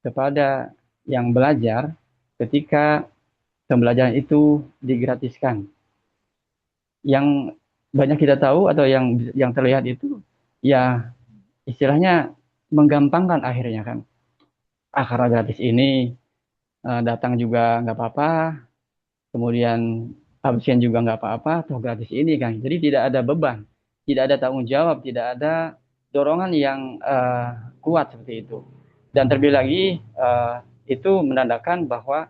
kepada yang belajar ketika pembelajaran itu digratiskan. Yang banyak kita tahu atau yang terlihat itu ya istilahnya menggampangkan akhirnya kan. Karena gratis ini datang juga nggak apa-apa, kemudian absen juga nggak apa-apa, toh gratis ini kan. Jadi tidak ada beban, tidak ada tanggung jawab, tidak ada dorongan yang kuat seperti itu. Dan terlebih lagi itu menandakan bahwa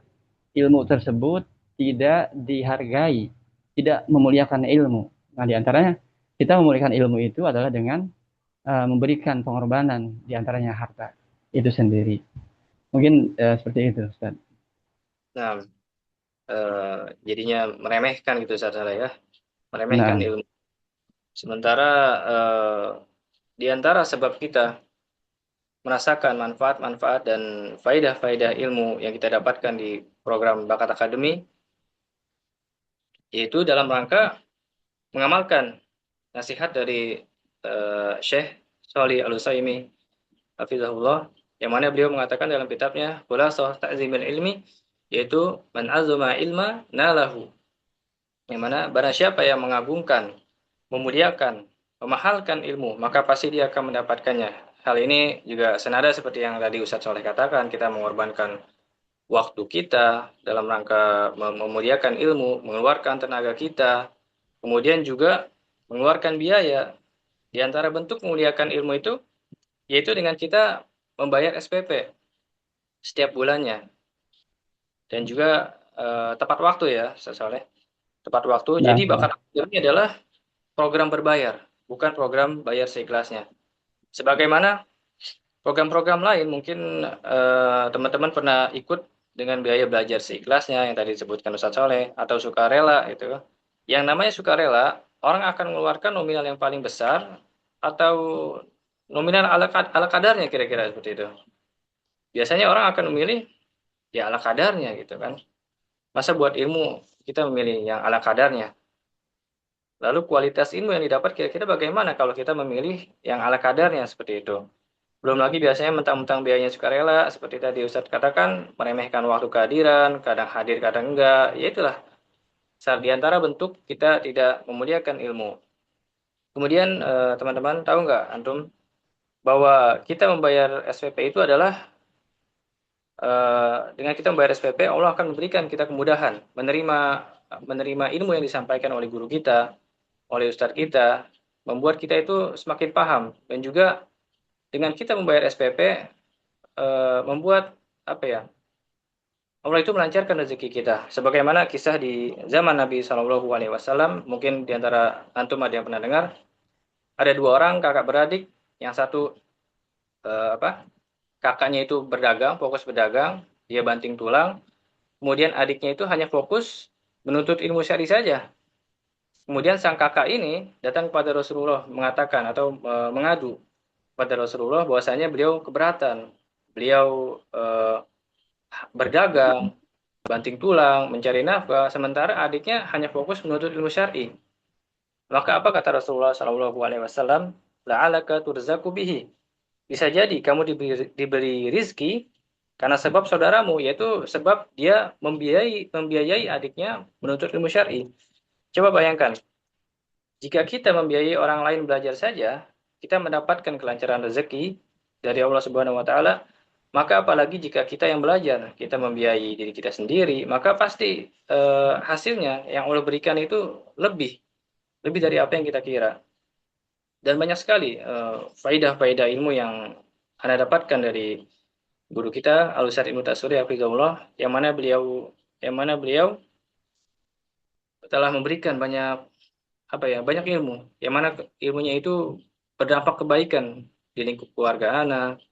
ilmu tersebut tidak dihargai, tidak memuliakan ilmu. Nah, diantaranya kita memuliakan ilmu itu adalah dengan memberikan pengorbanan, diantaranya harta itu sendiri. Mungkin seperti itu, Ustaz. Nah, jadinya meremehkan gitu Ustaz Saleh ya, meremehkan Nah, ilmu. Sementara di antara sebab kita merasakan manfaat-manfaat dan faidah-faidah ilmu yang kita dapatkan di program Bakat Akademi, yaitu dalam rangka mengamalkan nasihat dari Syekh Shalih Al-Utsaimin hafizahullah, yang mana beliau mengatakan dalam kitabnya Khulasah Ta'zimil Ilmi, yaitu man azuma ilma nalahu, yang mana barang siapa yang mengagungkan, memuliakan, memahalkan ilmu, maka pasti dia akan mendapatkannya. Hal ini juga senada seperti yang tadi Ustadz Soleh katakan, kita mengorbankan waktu kita dalam rangka memuliakan ilmu, mengeluarkan tenaga kita, kemudian juga mengeluarkan biaya. Di antara bentuk memuliakan ilmu itu, yaitu dengan kita membayar SPP setiap bulannya. Dan juga tepat waktu ya, Ustadz Soleh. Tepat waktu. nah, Jadi Bakat Akademi adalah program berbayar, bukan program bayar seikhlasnya. Sebagaimana program-program lain, mungkin teman-teman pernah ikut dengan biaya belajar seikhlasnya yang tadi disebutkan Ustadz Soleh, atau sukarela itu. Yang namanya sukarela, orang akan mengeluarkan nominal yang paling besar atau nominal ala kadarnya, kira-kira seperti itu. Biasanya orang akan memilih ya ala kadarnya gitu kan. Masa buat ilmu kita memilih yang ala kadarnya? Lalu kualitas ilmu yang didapat kira-kira bagaimana kalau kita memilih yang ala kadarnya seperti itu? Belum lagi biasanya mentang-mentang biayanya sukarela, seperti tadi Ustadz katakan, meremehkan waktu kehadiran, kadang hadir, kadang enggak. Ya itulah, di antara bentuk kita tidak memuliakan ilmu. Kemudian teman-teman tahu nggak, antum, bahwa kita membayar SPP itu adalah, dengan kita membayar SPP, Allah akan memberikan kita kemudahan menerima ilmu yang disampaikan oleh guru kita, oleh ustadz kita, membuat kita itu semakin paham. Dan juga dengan kita membayar SPP, membuat apa ya, Allah itu melancarkan rezeki kita. Sebagaimana kisah di zaman Nabi SAW, mungkin diantara antum ada yang pernah dengar, ada dua orang kakak beradik, yang satu kakaknya itu berdagang, fokus berdagang, dia banting tulang. Kemudian adiknya itu hanya fokus menuntut ilmu syar'i saja. Kemudian sang kakak ini datang kepada Rasulullah mengatakan atau mengadu pada Rasulullah bahwasanya beliau keberatan. Beliau berdagang, banting tulang, mencari nafkah, sementara adiknya hanya fokus menuntut ilmu syar'i. Maka apa kata Rasulullah SAW? La'alaka turzaku bihi. Bisa jadi kamu diberi rizki karena sebab saudaramu, yaitu sebab dia membiayai adiknya menuntut ilmu syar'i. Coba bayangkan, jika kita membiayai orang lain belajar saja, kita mendapatkan kelancaran rezeki dari Allah Subhanahu wa taala, maka apalagi jika kita yang belajar, kita membiayai diri kita sendiri, maka pasti hasilnya yang Allah berikan itu lebih dari apa yang kita kira. Dan banyak sekali faidah-faidah ilmu yang Anda dapatkan dari guru kita Al-Ustadz Ibnu Tatsuri hafizahullah, yang mana beliau telah memberikan banyak ilmu, yang mana ilmunya itu berdampak kebaikan di lingkup keluarga anak,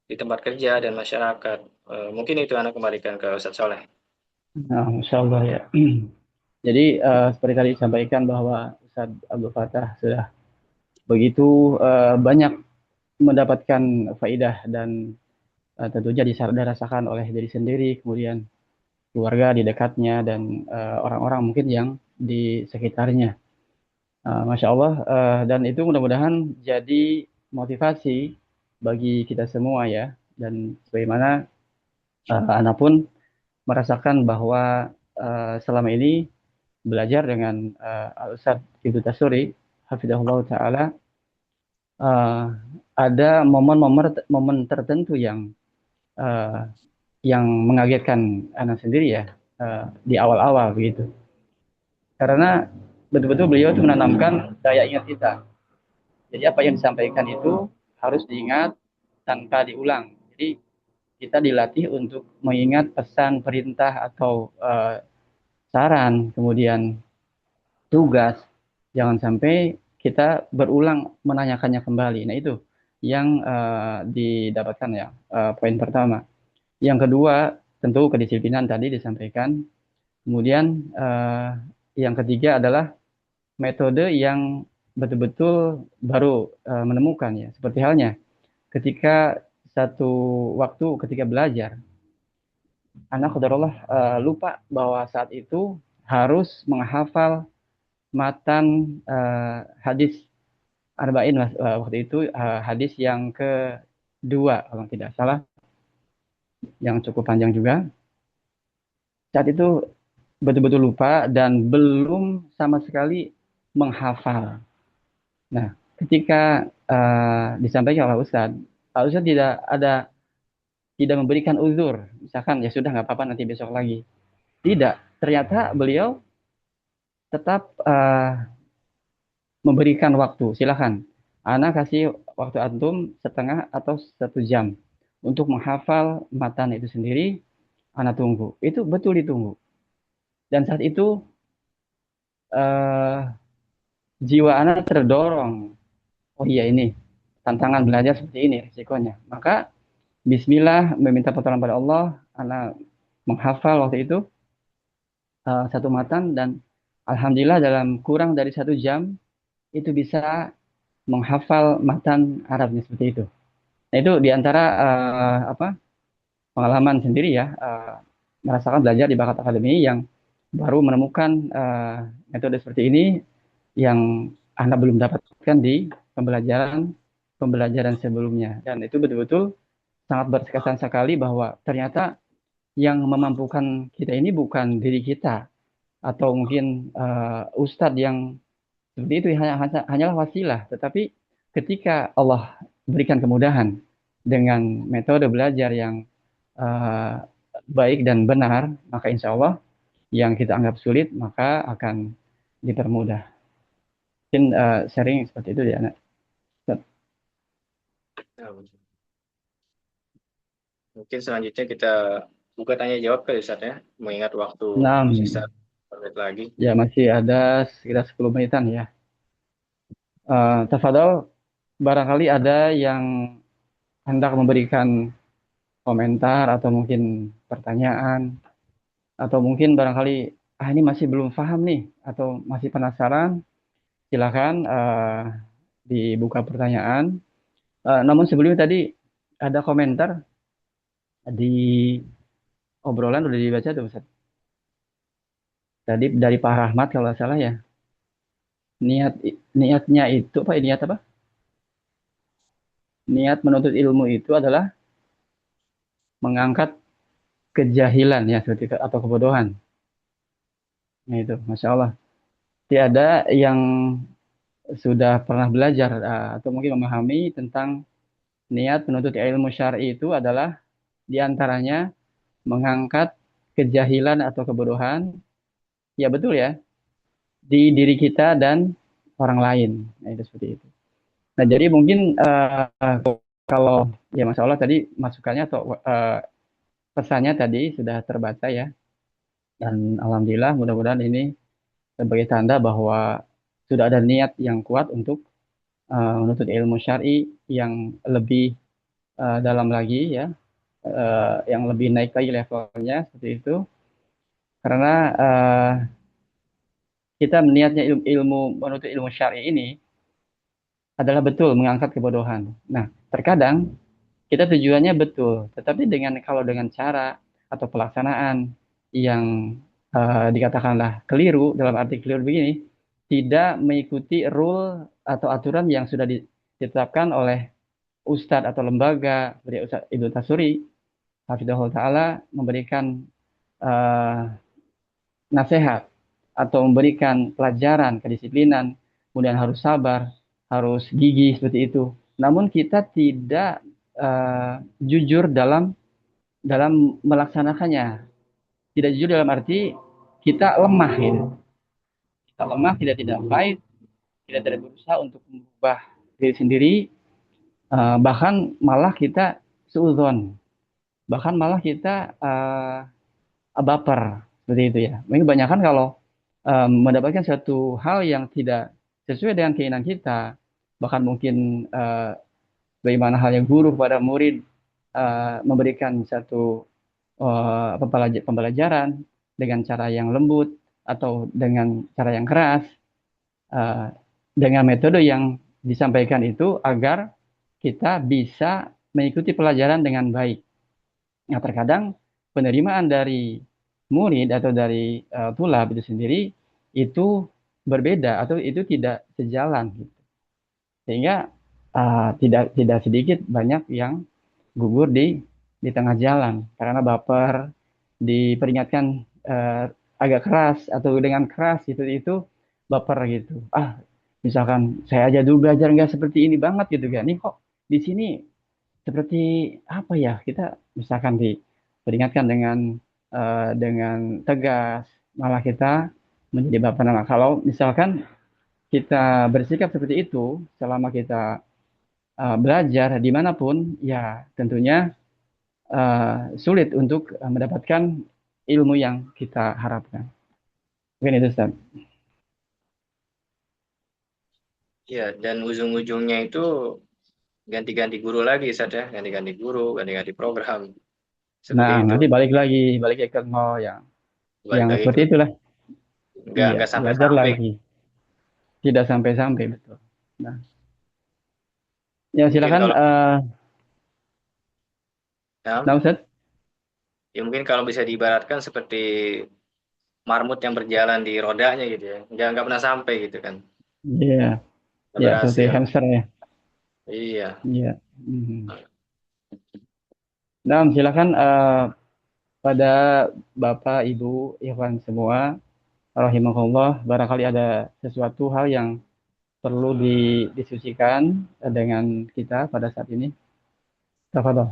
di tempat kerja dan masyarakat. Mungkin itu anak kembalikan ke Ustadz Soleh. nah, Masya Allah ya. Jadi seperti tadi disampaikan bahwa Ustadz Abdul Fattah sudah begitu banyak mendapatkan faidah dan tentunya dirasakan oleh diri sendiri, kemudian keluarga di dekatnya dan orang-orang mungkin yang di sekitarnya. Masya Allah, dan itu mudah-mudahan jadi motivasi bagi kita semua ya. Dan sebagaimana Ana pun merasakan bahwa selama ini belajar dengan Al-Ustadz Ibnu Tasuri, Hafidahullah Ta'ala, uh, ada momen tertentu uh, yang mengagetkan anak sendiri ya, di awal-awal begitu. Karena betul-betul beliau itu menanamkan daya ingat kita. Jadi apa yang disampaikan itu harus diingat tanpa diulang. Jadi kita dilatih untuk mengingat pesan, perintah atau saran, kemudian tugas. Jangan sampai kita berulang menanyakannya kembali. Nah itu yang didapatkan ya, poin pertama. Yang kedua tentu kedisiplinan tadi disampaikan. Kemudian yang ketiga adalah metode yang betul-betul baru menemukan ya. Seperti halnya ketika satu waktu ketika belajar, anak qadarullah lupa bahwa saat itu harus menghafal matan hadis arba'in waktu itu, hadis yang kedua kalau tidak salah, yang cukup panjang juga. Saat itu betul-betul lupa dan belum sama sekali menghafal. Nah, ketika disampaikan oleh Ustadz tidak memberikan uzur, misalkan ya sudah nggak apa-apa nanti besok lagi. Tidak, ternyata beliau tetap memberikan waktu. Silakan, Ana kasih waktu antum setengah atau 1 jam untuk menghafal matan itu sendiri. Ana tunggu. Itu betul ditunggu. Dan saat itu jiwa Ana terdorong. Oh iya ini tantangan belajar seperti ini risikonya. Maka Bismillah meminta pertolongan pada Allah. Ana menghafal waktu itu 1 matan dan alhamdulillah dalam kurang dari 1 jam itu bisa menghafal matan Arabnya seperti itu. Nah itu diantara pengalaman sendiri ya, merasakan belajar di Bakat Akademi yang baru menemukan metode seperti ini yang Anda belum dapatkan di pembelajaran sebelumnya. Dan itu betul-betul sangat berkesan sekali bahwa ternyata yang memampukan kita ini bukan diri kita atau mungkin ustadz yang seperti itu hanyalah wasilah, tetapi ketika Allah berikan kemudahan dengan metode belajar yang baik dan benar, maka insya Allah yang kita anggap sulit maka akan dipermudah. Mungkin sharing seperti itu ya, anak. Mungkin selanjutnya kita buka tanya jawab ke Ustaz ya, mengingat waktu Nah, sisa menit lagi. ya masih ada sekitar 10 menitan ya. Tafadhol, barangkali ada yang hendak memberikan komentar atau mungkin pertanyaan atau mungkin barangkali ini masih belum paham nih atau masih penasaran, silakan dibuka pertanyaan. Namun sebelumnya tadi ada komentar di obrolan udah dibaca tuh Ustaz. Tadi dari Pak Rahmat kalau nggak salah ya. Niatnya itu apa? Niat apa? Niat menuntut ilmu itu adalah mengangkat kejahilan ya seperti itu, atau kebodohan. Nah itu, masya Allah. Tiada yang sudah pernah belajar atau mungkin memahami tentang niat menuntut ilmu syar'i itu adalah diantaranya mengangkat kejahilan atau kebodohan. Ya betul ya, di diri kita dan orang lain. Nah itu seperti itu. Nah jadi mungkin kalau ya masya Allah tadi masukannya atau pesannya tadi sudah terbaca ya. Dan alhamdulillah mudah-mudahan ini sebagai tanda bahwa sudah ada niat yang kuat untuk menuntut ilmu syar'i yang lebih dalam lagi ya, yang lebih naik lagi levelnya seperti itu. Karena kita meniatnya ilmu menuntut ilmu syar'i ini adalah betul mengangkat kebodohan. Nah, terkadang kita tujuannya betul, tetapi kalau dengan cara atau pelaksanaan yang dikatakanlah keliru, dalam arti keliru begini, tidak mengikuti rule atau aturan yang sudah ditetapkan oleh ustadz atau lembaga, seperti Ustadz Ibnu Tasuri, Hafizahullah Ta'ala, memberikan eh, nasihat atau memberikan pelajaran kedisiplinan, kemudian harus sabar, harus gigih seperti itu. Namun kita tidak jujur dalam melaksanakannya. Tidak jujur dalam arti kita lemah gitu. Kita lemah, tidak baik, tidak berusaha untuk mengubah diri sendiri, bahkan malah kita suudzon, bahkan malah kita baper seperti itu ya. Mungkin kebanyakan kalau mendapatkan suatu hal yang tidak sesuai dengan keinginan kita, bahkan mungkin bagaimana halnya guru kepada murid memberikan satu pembelajaran dengan cara yang lembut atau dengan cara yang keras, uh, dengan metode yang disampaikan itu agar kita bisa mengikuti pelajaran dengan baik. Nah, terkadang penerimaan dari murid atau dari tulab itu sendiri itu berbeda atau itu tidak sejalan gitu. Sehingga tidak sedikit banyak yang gugur di tengah jalan karena baper, diperingatkan agak keras atau dengan keras itu baper gitu. Misalkan saya aja dulu belajar nggak seperti ini banget gitu kan. Ini kok di sini seperti apa ya? Kita misalkan diperingatkan dengan tegas, malah kita menjadi baper. Nah, kalau misalkan kita bersikap seperti itu selama kita belajar dimanapun, ya tentunya sulit untuk mendapatkan ilmu yang kita harapkan. Mungkin itu, Ustaz. Ya, dan ujung-ujungnya itu ganti-ganti guru lagi, Ustaz ya. Ganti-ganti guru, ganti-ganti program. Seperti Nah, itu. nanti balik ke nol Balik yang lagi seperti itulah. Iya, nggak belajar sampai-sampai. lagi. Tidak sampai-sampai, betul. Nah, ya Mungkin silakan. kalau ya, Nah, Ustaz. ya mungkin kalau bisa diibaratkan seperti marmut yang berjalan di rodanya gitu ya. Nggak pernah sampai gitu kan. Iya, Nggak ya seperti berhasil. hamster ya. Iya. Iya. Mhm. Nah, silakan pada Bapak, Ibu, Ikhwan semua, rahimahullah, barangkali ada sesuatu hal yang perlu didiskusikan dengan kita pada saat ini. Tafadhol.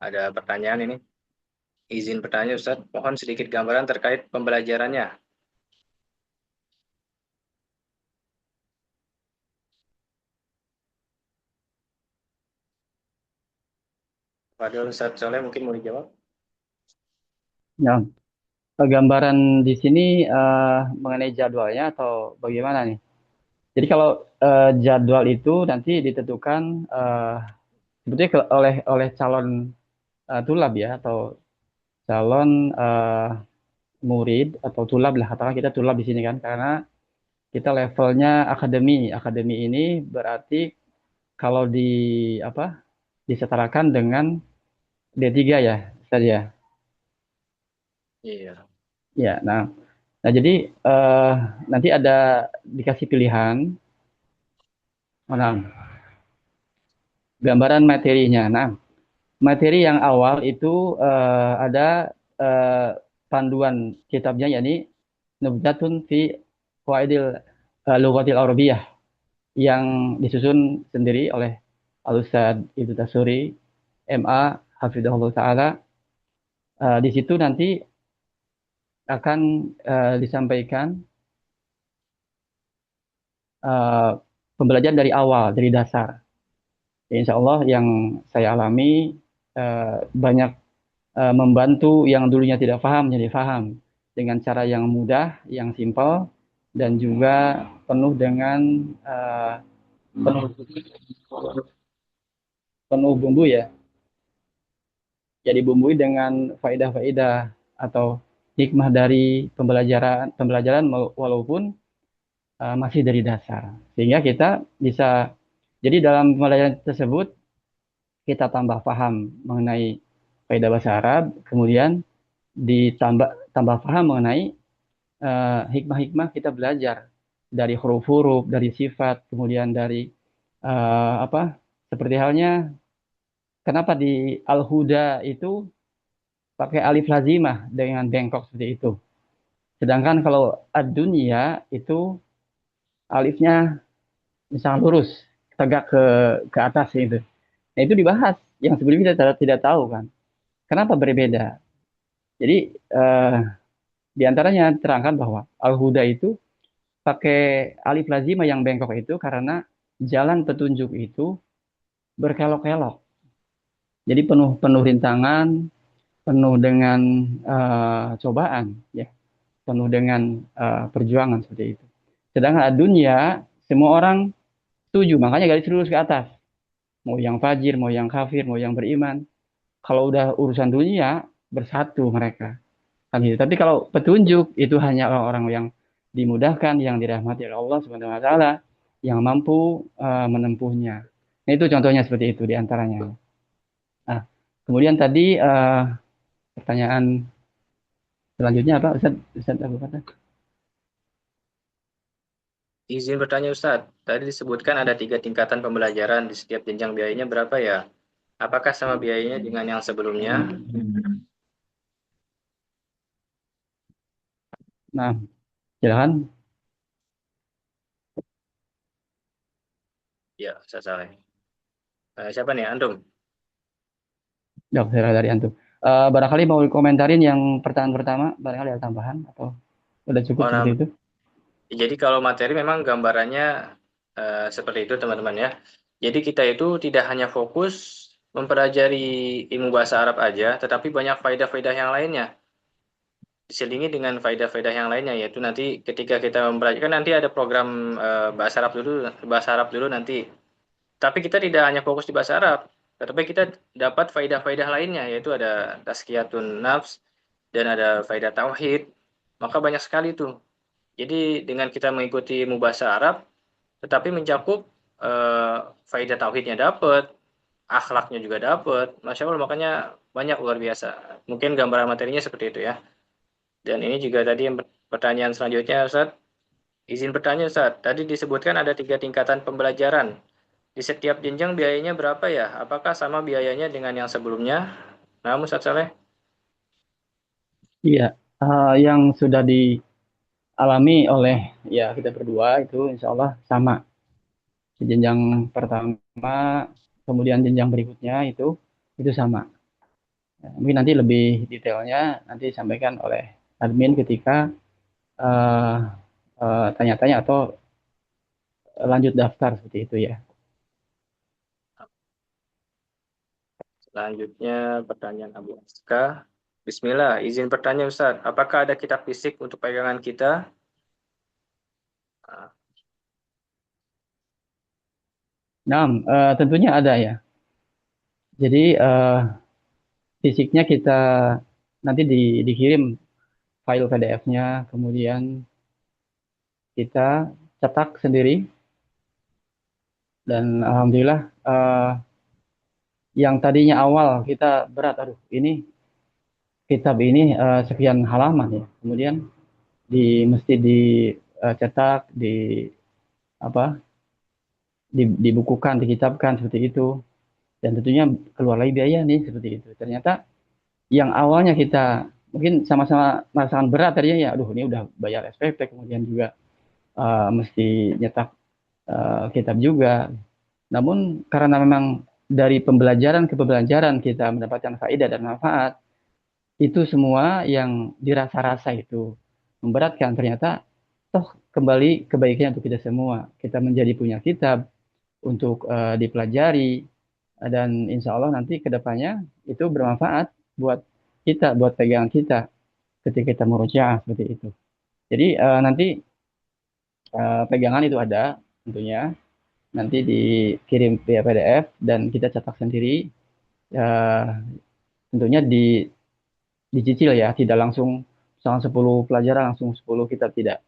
Ada pertanyaan ini. Izin bertanya Ustaz, mohon sedikit gambaran terkait pembelajarannya. Padahal Ustaz Soleh mungkin mau dijawab. Ya, gambaran di sini mengenai jadwalnya atau bagaimana nih? Jadi kalau jadwal itu nanti ditentukan sebetulnya oleh calon tulab ya atau calon murid atau tulab lah, katakan kita tulab di sini kan karena kita levelnya akademi. Akademi ini berarti kalau apa disetarakan dengan D3 ya, Ustaz ya. Iya. Ya, nah jadi eh, nanti ada dikasih pilihan mana gambaran materinya. Nah, materi yang awal itu ada panduan kitabnya yakni Nubdatun fi Qawaidil Lughatil Arabiyah yang disusun sendiri oleh Al-Ustaz Ibnu Tasuri MA Hafizahullah Ta'ala. Di situ nanti akan disampaikan pembelajaran dari awal, dari dasar. Ya, insya Allah yang saya alami banyak membantu yang dulunya tidak paham jadi paham dengan cara yang mudah, yang simpel, dan juga penuh dengan penuh, penuh bumbu ya. ya dibumbui dengan faedah-faedah atau hikmah dari pembelajaran walaupun masih dari dasar. Sehingga kita bisa, jadi dalam pembelajaran tersebut kita tambah paham mengenai faedah bahasa Arab, kemudian tambah paham mengenai hikmah-hikmah kita belajar dari huruf-huruf, dari sifat, kemudian dari apa? Seperti halnya kenapa di Al-Huda itu pakai alif lazimah dengan bengkok seperti itu. Sedangkan kalau ad-dunya itu alifnya misalnya lurus, tegak ke atas itu. Nah, itu dibahas yang sebelumnya kita tidak tahu kan. Kenapa berbeda? Jadi di antaranya terangkan bahwa Al-Huda itu pakai alif lazimah yang bengkok itu karena jalan petunjuk itu berkelok-kelok. Jadi penuh penuh rintangan, penuh dengan cobaan, ya, penuh dengan perjuangan seperti itu. Sedangkan dunia semua orang setuju, makanya garis lurus ke atas. Mau yang fajir, mau yang kafir, mau yang beriman. Kalau udah urusan dunia bersatu mereka. Kan gitu. Tapi kalau petunjuk itu hanya orang-orang yang dimudahkan, yang dirahmati oleh Allah Subhanahu wa taala, yang mampu menempuhnya. Nah, itu contohnya seperti itu di antaranya. Nah, kemudian tadi pertanyaan selanjutnya apa, Ustaz? Ustaz apa kata? Izin bertanya Ustadz, tadi disebutkan ada 3 tingkatan pembelajaran di setiap jenjang biayanya berapa ya? Apakah sama biayanya dengan yang sebelumnya? Nah, silakan. Ya, Ustadz Saleh. Siapa nih? Antum? Ya, dari antum. Barangkali mau komentarin yang pertanyaan pertama, barangkali ada tambahan atau udah cukup seperti itu? Jadi kalau materi memang gambarannya seperti itu teman-teman ya. Jadi kita itu tidak hanya fokus mempelajari ilmu bahasa Arab aja, tetapi banyak faedah-faedah yang lainnya. Diselingi dengan faedah-faedah yang lainnya, yaitu nanti ketika kita mempelajari, kan nanti ada program bahasa Arab dulu nanti. Tapi kita tidak hanya fokus di bahasa Arab, tetapi kita dapat faedah-faedah lainnya, yaitu ada tazkiyatun nafs dan ada faedah tauhid. Maka banyak sekali tuh. Jadi dengan kita mengikuti ilmu bahasa Arab, tetapi mencakup faedah tauhidnya dapat, akhlaknya juga dapat. Masya Allah, makanya banyak, luar biasa. Mungkin gambaran materinya seperti itu ya. Dan ini juga tadi yang pertanyaan selanjutnya, Ustaz. Izin bertanya, Ustaz. Tadi disebutkan ada 3 tingkatan pembelajaran. Di setiap jenjang biayanya berapa ya? Apakah sama biayanya dengan yang sebelumnya? Nah, Ustaz Saleh. Iya, yang sudah dialami oleh ya kita berdua itu insya Allah sama. Jenjang pertama, kemudian jenjang berikutnya itu sama. Ya, mungkin nanti lebih detailnya nanti disampaikan oleh admin ketika tanya-tanya atau lanjut daftar seperti itu ya. Selanjutnya pertanyaan Abu Aska. Bismillah, izin bertanya Ustaz. Apakah ada kitab fisik untuk pegangan kita? Nah, tentunya ada ya. Jadi fisiknya kita nanti dikirim file PDF-nya, kemudian kita cetak sendiri dan alhamdulillah yang tadinya awal kita berat, aduh ini kitab ini sekian halaman ya, kemudian mesti dicetak, apa, dibukukan, dikitabkan seperti itu, dan tentunya keluar lagi biaya nih seperti itu. Ternyata yang awalnya kita mungkin sama-sama merasakan berat tadinya ya, aduh ini udah bayar SPP, kemudian juga mesti nyetak kitab juga. Namun karena memang dari pembelajaran ke pembelajaran kita mendapatkan faedah dan manfaat, itu semua yang dirasa-rasa itu memberatkan, ternyata toh kembali kebaikan untuk kita semua. Kita menjadi punya kitab untuk dipelajari, dan insya Allah nanti kedepannya itu bermanfaat buat kita, buat pegangan kita ketika kita murojaah seperti itu. Jadi nanti pegangan itu ada tentunya, nanti dikirim via PDF dan kita cetak sendiri. tentunya dicicil ya, tidak langsung misalkan 10 pelajaran langsung 10 kitab, tidak.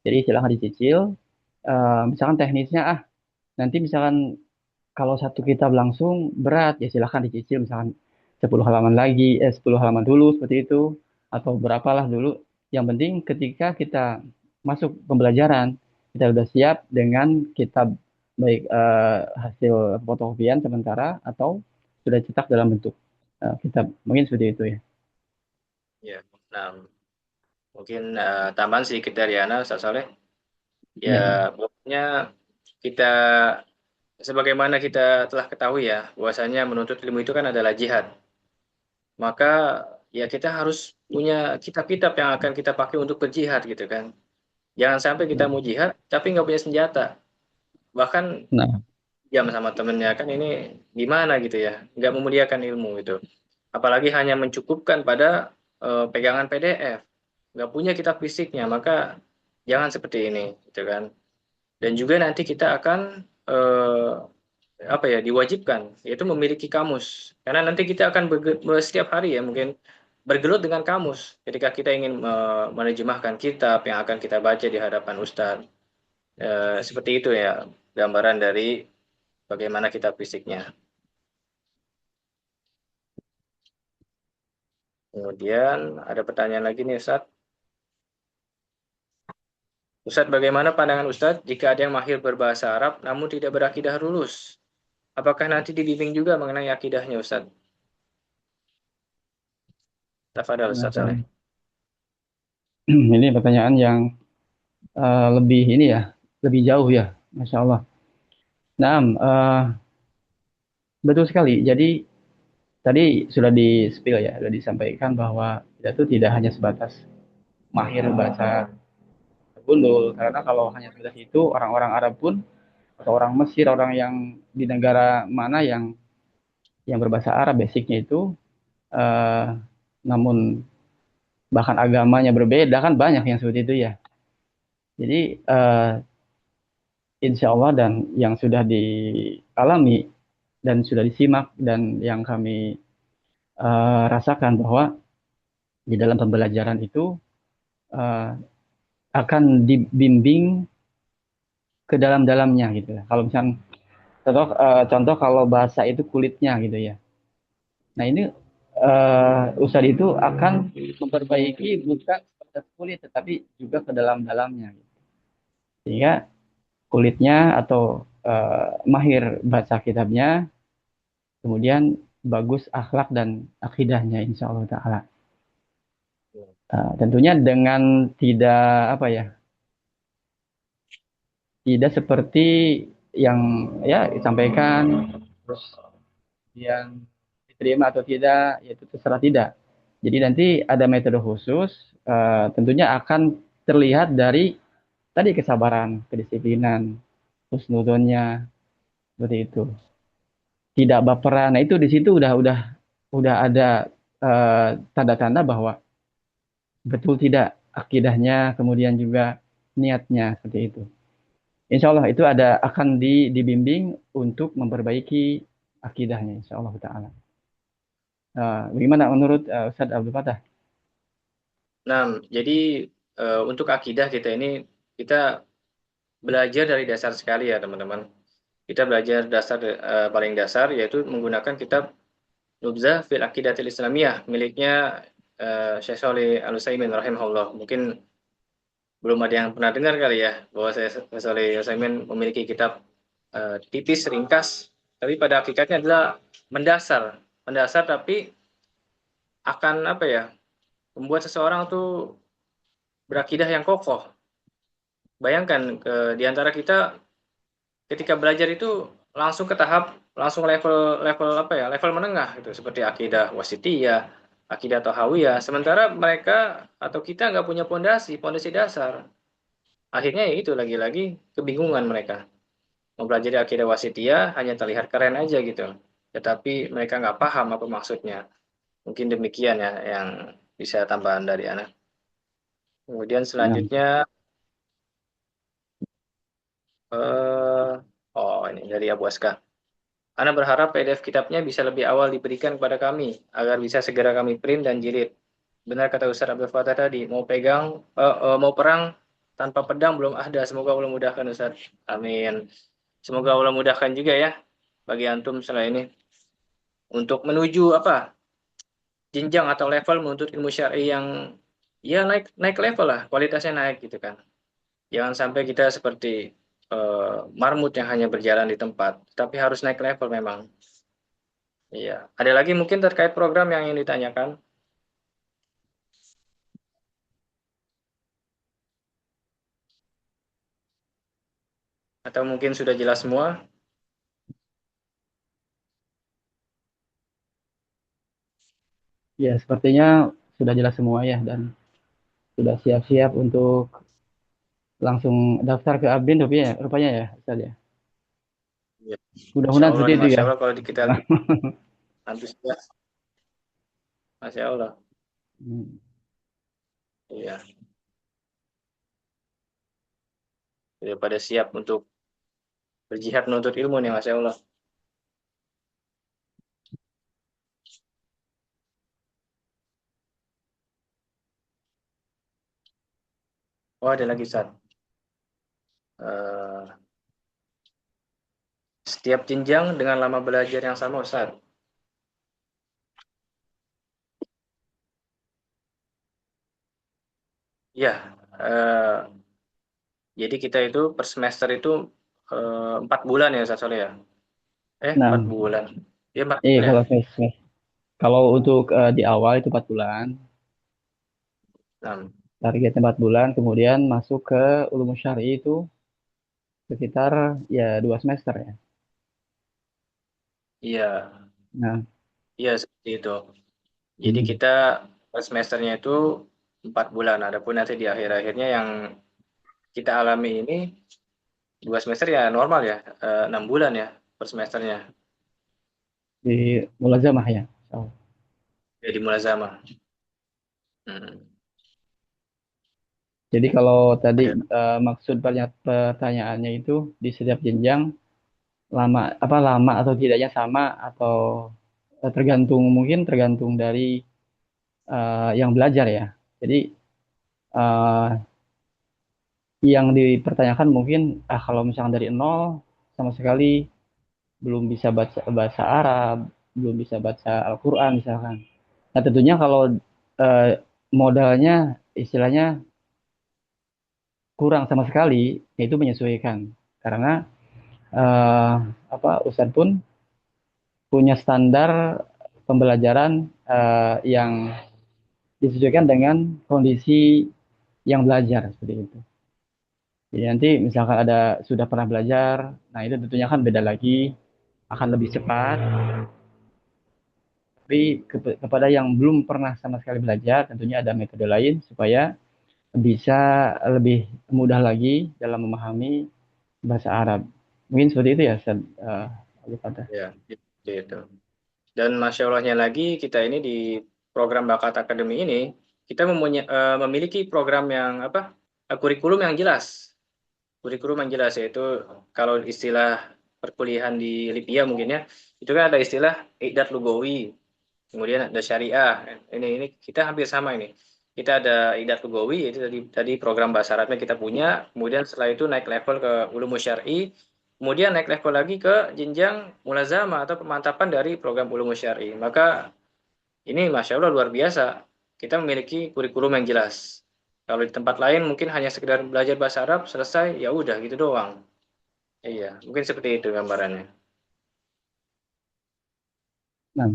Jadi silahkan dicicil. Misalkan teknisnya nanti misalkan kalau satu kitab langsung berat ya silahkan dicicil, misalkan 10 halaman lagi, 10 halaman dulu seperti itu, atau berapalah dulu. Yang penting ketika kita masuk pembelajaran, kita sudah siap dengan kitab, baik hasil fotokopian sementara atau sudah cetak dalam bentuk kitab. Mungkin seperti itu ya. Ya, nah, mungkin tambahan sedikit dari Ana, Ustaz Saleh. Ya. Ya, pokoknya kita sebagaimana kita telah ketahui ya, bahwasanya menuntut ilmu itu kan adalah jihad. Maka ya kita harus punya kitab-kitab yang akan kita pakai untuk berjihad gitu kan. Jangan sampai kita mau jihad tapi nggak punya senjata. Bahkan Nah, diam sama temennya kan ini gimana gitu ya, nggak memuliakan ilmu itu. Apalagi hanya mencukupkan pada pegangan PDF, nggak punya kitab fisiknya, maka jangan seperti ini gitu kan. Dan juga nanti kita akan apa ya, diwajibkan yaitu memiliki kamus, karena nanti kita akan setiap hari ya mungkin bergelut dengan kamus ketika kita ingin menerjemahkan kitab yang akan kita baca di hadapan Ustadz. Seperti itu ya gambaran dari bagaimana kitab fisiknya. Kemudian ada pertanyaan lagi nih Ustadz. Ustadz, bagaimana pandangan Ustadz jika ada yang mahir berbahasa Arab namun tidak berakidah lulus? Apakah nanti dibimbing juga mengenai akidahnya Ustadz? Tafadhal Ustadz Saleh. ini pertanyaan yang lebih ini ya, lebih jauh ya, Masya Allah. Nah, betul sekali. Jadi tadi sudah di-spill ya, sudah disampaikan bahwa kita itu tidak hanya sebatas mahir bahasa gundul, karena kalau hanya sebatas itu orang-orang Arab pun atau orang Mesir, orang yang di negara mana yang berbahasa Arab basicnya itu, eh, namun bahkan agamanya berbeda kan banyak yang seperti itu ya. Jadi insya Allah dan yang sudah dialami dan sudah disimak dan yang kami rasakan bahwa di dalam pembelajaran itu eh, akan dibimbing ke dalam-dalamnya gitu ya. Kalau misalnya contoh kalau bahasa itu kulitnya gitu ya. Nah ini Ustadz itu akan memperbaiki bukan sebatas kulit tetapi juga ke dalam-dalamnya. Gitu. Sehingga kulitnya atau mahir baca kitabnya, kemudian bagus akhlak dan akidahnya insya Allah Ta'ala. Tentunya dengan tidak apa ya, tidak seperti yang ya disampaikan terus yang diterima atau tidak, yaitu terserah tidak. Jadi nanti ada metode khusus, tentunya akan terlihat dari tadi kesabaran, kedisiplinan, husnudonnya, seperti itu. Tidak baperan. Nah itu di situ udah ada tanda-tanda bahwa betul tidak akidahnya, kemudian juga niatnya seperti itu. Insya Allah itu akan dibimbing untuk memperbaiki akidahnya, insya Allah Taala. Bagaimana menurut Ustadz Abdul Fatah? Nah, jadi untuk akidah kita ini kita belajar dari dasar sekali ya teman-teman. Kita belajar dasar paling dasar yaitu menggunakan kitab Nubzah fil Aqidatil Islamiyah miliknya Syekh Shalih Al Utsaimin rahimahullah. Mungkin belum ada yang pernah dengar kali ya bahwa Syekh Shalih Al Utsaimin memiliki kitab tipis ringkas tapi pada hakikatnya adalah mendasar tapi akan apa ya, membuat seseorang tuh berakidah yang kokoh. Bayangkan di antara kita ketika belajar itu langsung level apa ya, level menengah itu seperti akidah wasitiyah, akidah tahawiyah, sementara mereka atau kita nggak punya pondasi dasar. Akhirnya ya itu lagi-lagi kebingungan mereka. Mempelajari akidah wasitiyah hanya terlihat keren aja gitu, tetapi mereka nggak paham apa maksudnya. Mungkin demikian ya yang bisa tambahan dari anak. Kemudian Nah, selanjutnya oh ini dari Abu Aska. Ana berharap PDF kitabnya bisa lebih awal diberikan kepada kami, agar bisa segera kami print dan jilid. Benar kata Ustaz Abdul Fatah tadi, mau perang tanpa pedang belum ada. Semoga Allah mudahkan Ustaz. Amin. Semoga Allah mudahkan juga ya bagi antum setelah ini untuk menuju jenjang atau level menuntut ilmu syar'i yang ya naik level lah, kualitasnya naik gitu kan. Jangan sampai kita seperti marmut yang hanya berjalan di tempat, tapi harus naik level memang. Iya. Ada lagi mungkin terkait program yang ingin ditanyakan? Atau mungkin sudah jelas semua? Ya, sepertinya sudah jelas semua ya, dan sudah siap-siap untuk langsung daftar ke Abin rupanya ya, Ustaz ya. Ya. Masya Mudah-mudahan Allah seperti nih, itu Masya ya. Allah kalau kita antusias. Masya Allah. Hmm. Iya. Daripada siap untuk berjihad menuntut ilmu nih, Masya Allah. Oh, ada lagi, Ustaz. Eh, setiap jenjang dengan lama belajar yang sama, Ustaz. Ya, jadi kita itu per semester itu 4 bulan ya, Ustaz Soleh ya? 4 Nah, bulan. Iya, 4 bulan ya? kalau untuk di awal itu 4 bulan, Nah, targetnya 4 bulan, kemudian masuk ke ulum syar'i itu sekitar ya 2 semester ya. iya, Nah, iya seperti itu. Jadi hmm. kita per semesternya itu 4 bulan. Adapun nanti di akhir-akhirnya yang kita alami ini 2 semester ya normal ya, 6 bulan ya per semesternya. Di mulazamah ya. Oh. Jadi mulazamah. Hmm. Jadi kalau tadi Ada. maksud pertanyaannya itu di setiap jenjang lama atau tidaknya sama, atau tergantung dari yang belajar ya. Jadi eh, yang dipertanyakan mungkin kalau misalnya dari nol sama sekali belum bisa baca bahasa Arab, belum bisa baca Al-Quran misalkan. Nah, tentunya kalau eh, modalnya istilahnya kurang sama sekali, yaitu menyesuaikan. Karena eh, Ustadz pun punya standar pembelajaran yang disesuaikan dengan kondisi yang belajar seperti itu. Jadi nanti misalkan sudah pernah belajar, nah itu tentunya kan beda lagi, akan lebih cepat. Tapi kepada yang belum pernah sama sekali belajar, tentunya ada metode lain supaya bisa lebih mudah lagi dalam memahami bahasa Arab. Mungkin seperti itu ya, Ustaz. Abu Fatah. Ya, gitu. Dan Masya Allahnya lagi, kita ini di program Bakat Akademi ini, kita memiliki program yang kurikulum yang jelas. Kurikulum yang jelas yaitu kalau istilah perkuliahan di Libya mungkin ya, itu kan ada istilah Iqdad Lugawi, kemudian ada syariah. Ini kita hampir sama ini. Kita ada Iqdad Lugawi, itu tadi program bahasa Arabnya kita punya, kemudian setelah itu naik level ke Ulumus Syar'i, kemudian naik level lagi ke jenjang mulazamah atau pemantapan dari program Ulumus Syar'i. Maka ini Masya Allah luar biasa. Kita memiliki kurikulum yang jelas. Kalau di tempat lain mungkin hanya sekedar belajar bahasa Arab, selesai, ya udah gitu doang. Iya, mungkin seperti itu gambarannya. Nah,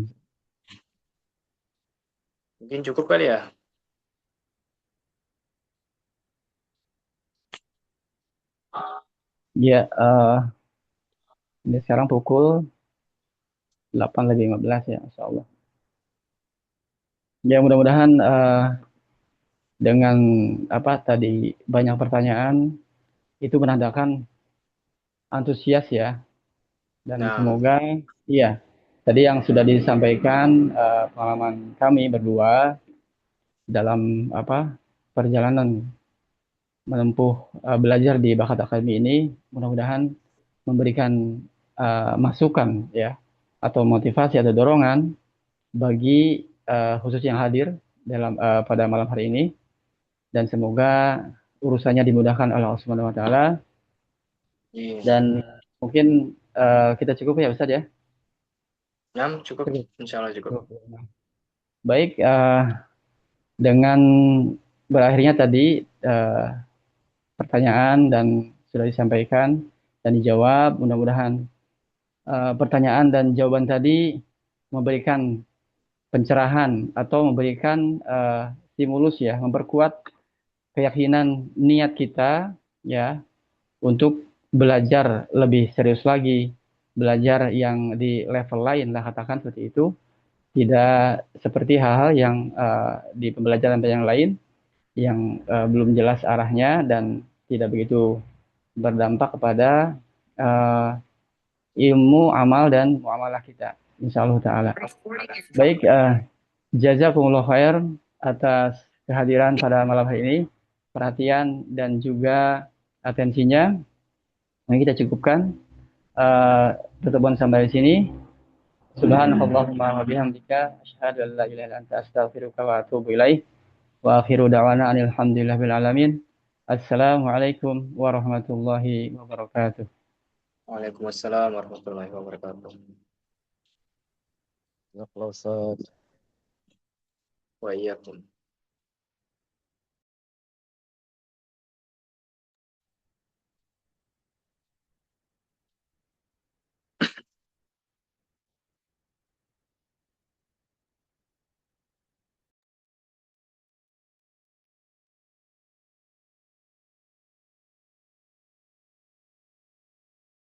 Mungkin cukup kali ya. ya ini sekarang pukul 8:15 ya, Insya Allah. Ya mudah-mudahan dengan tadi banyak pertanyaan itu menandakan antusias ya, dan Nah, semoga iya tadi yang sudah disampaikan pengalaman kami berdua dalam perjalanan menempuh belajar di Bakat Akademi ini, mudah-mudahan memberikan masukan ya atau motivasi atau dorongan bagi khusus yang hadir dalam pada malam hari ini, dan semoga urusannya dimudahkan oleh Allah Subhanahu wa taala. Dan mungkin kita cukup ya Ustaz ya. Cukup, insya Allah cukup. Baik, dengan berakhirnya tadi pertanyaan dan sudah disampaikan dan dijawab, mudah-mudahan pertanyaan dan jawaban tadi memberikan pencerahan atau memberikan stimulus ya, memperkuat keyakinan niat kita ya untuk belajar lebih serius lagi, belajar yang di level lain lah katakan seperti itu, tidak seperti hal-hal yang di pembelajaran yang lain yang belum jelas arahnya dan tidak begitu berdampak kepada ilmu amal dan muamalah kita insyaallah taala. Baik, jazakumullah khair atas kehadiran pada malam hari ini, perhatian dan juga atensinya. Mari kita cukupkan pertemuan sampai di sini. Subhanallahumma wa bihamdika asyhadu an la ilaha illa anta astaghfiruka wa atubu ilaik. Wa akhiru da'wana alhamdulillahil alamin. Assalamualaikum warahmatullahi wabarakatuh. Waalaikumsalam warahmatullahi wabarakatuh. Ya Allah, Ustaz. Wa iyyakum.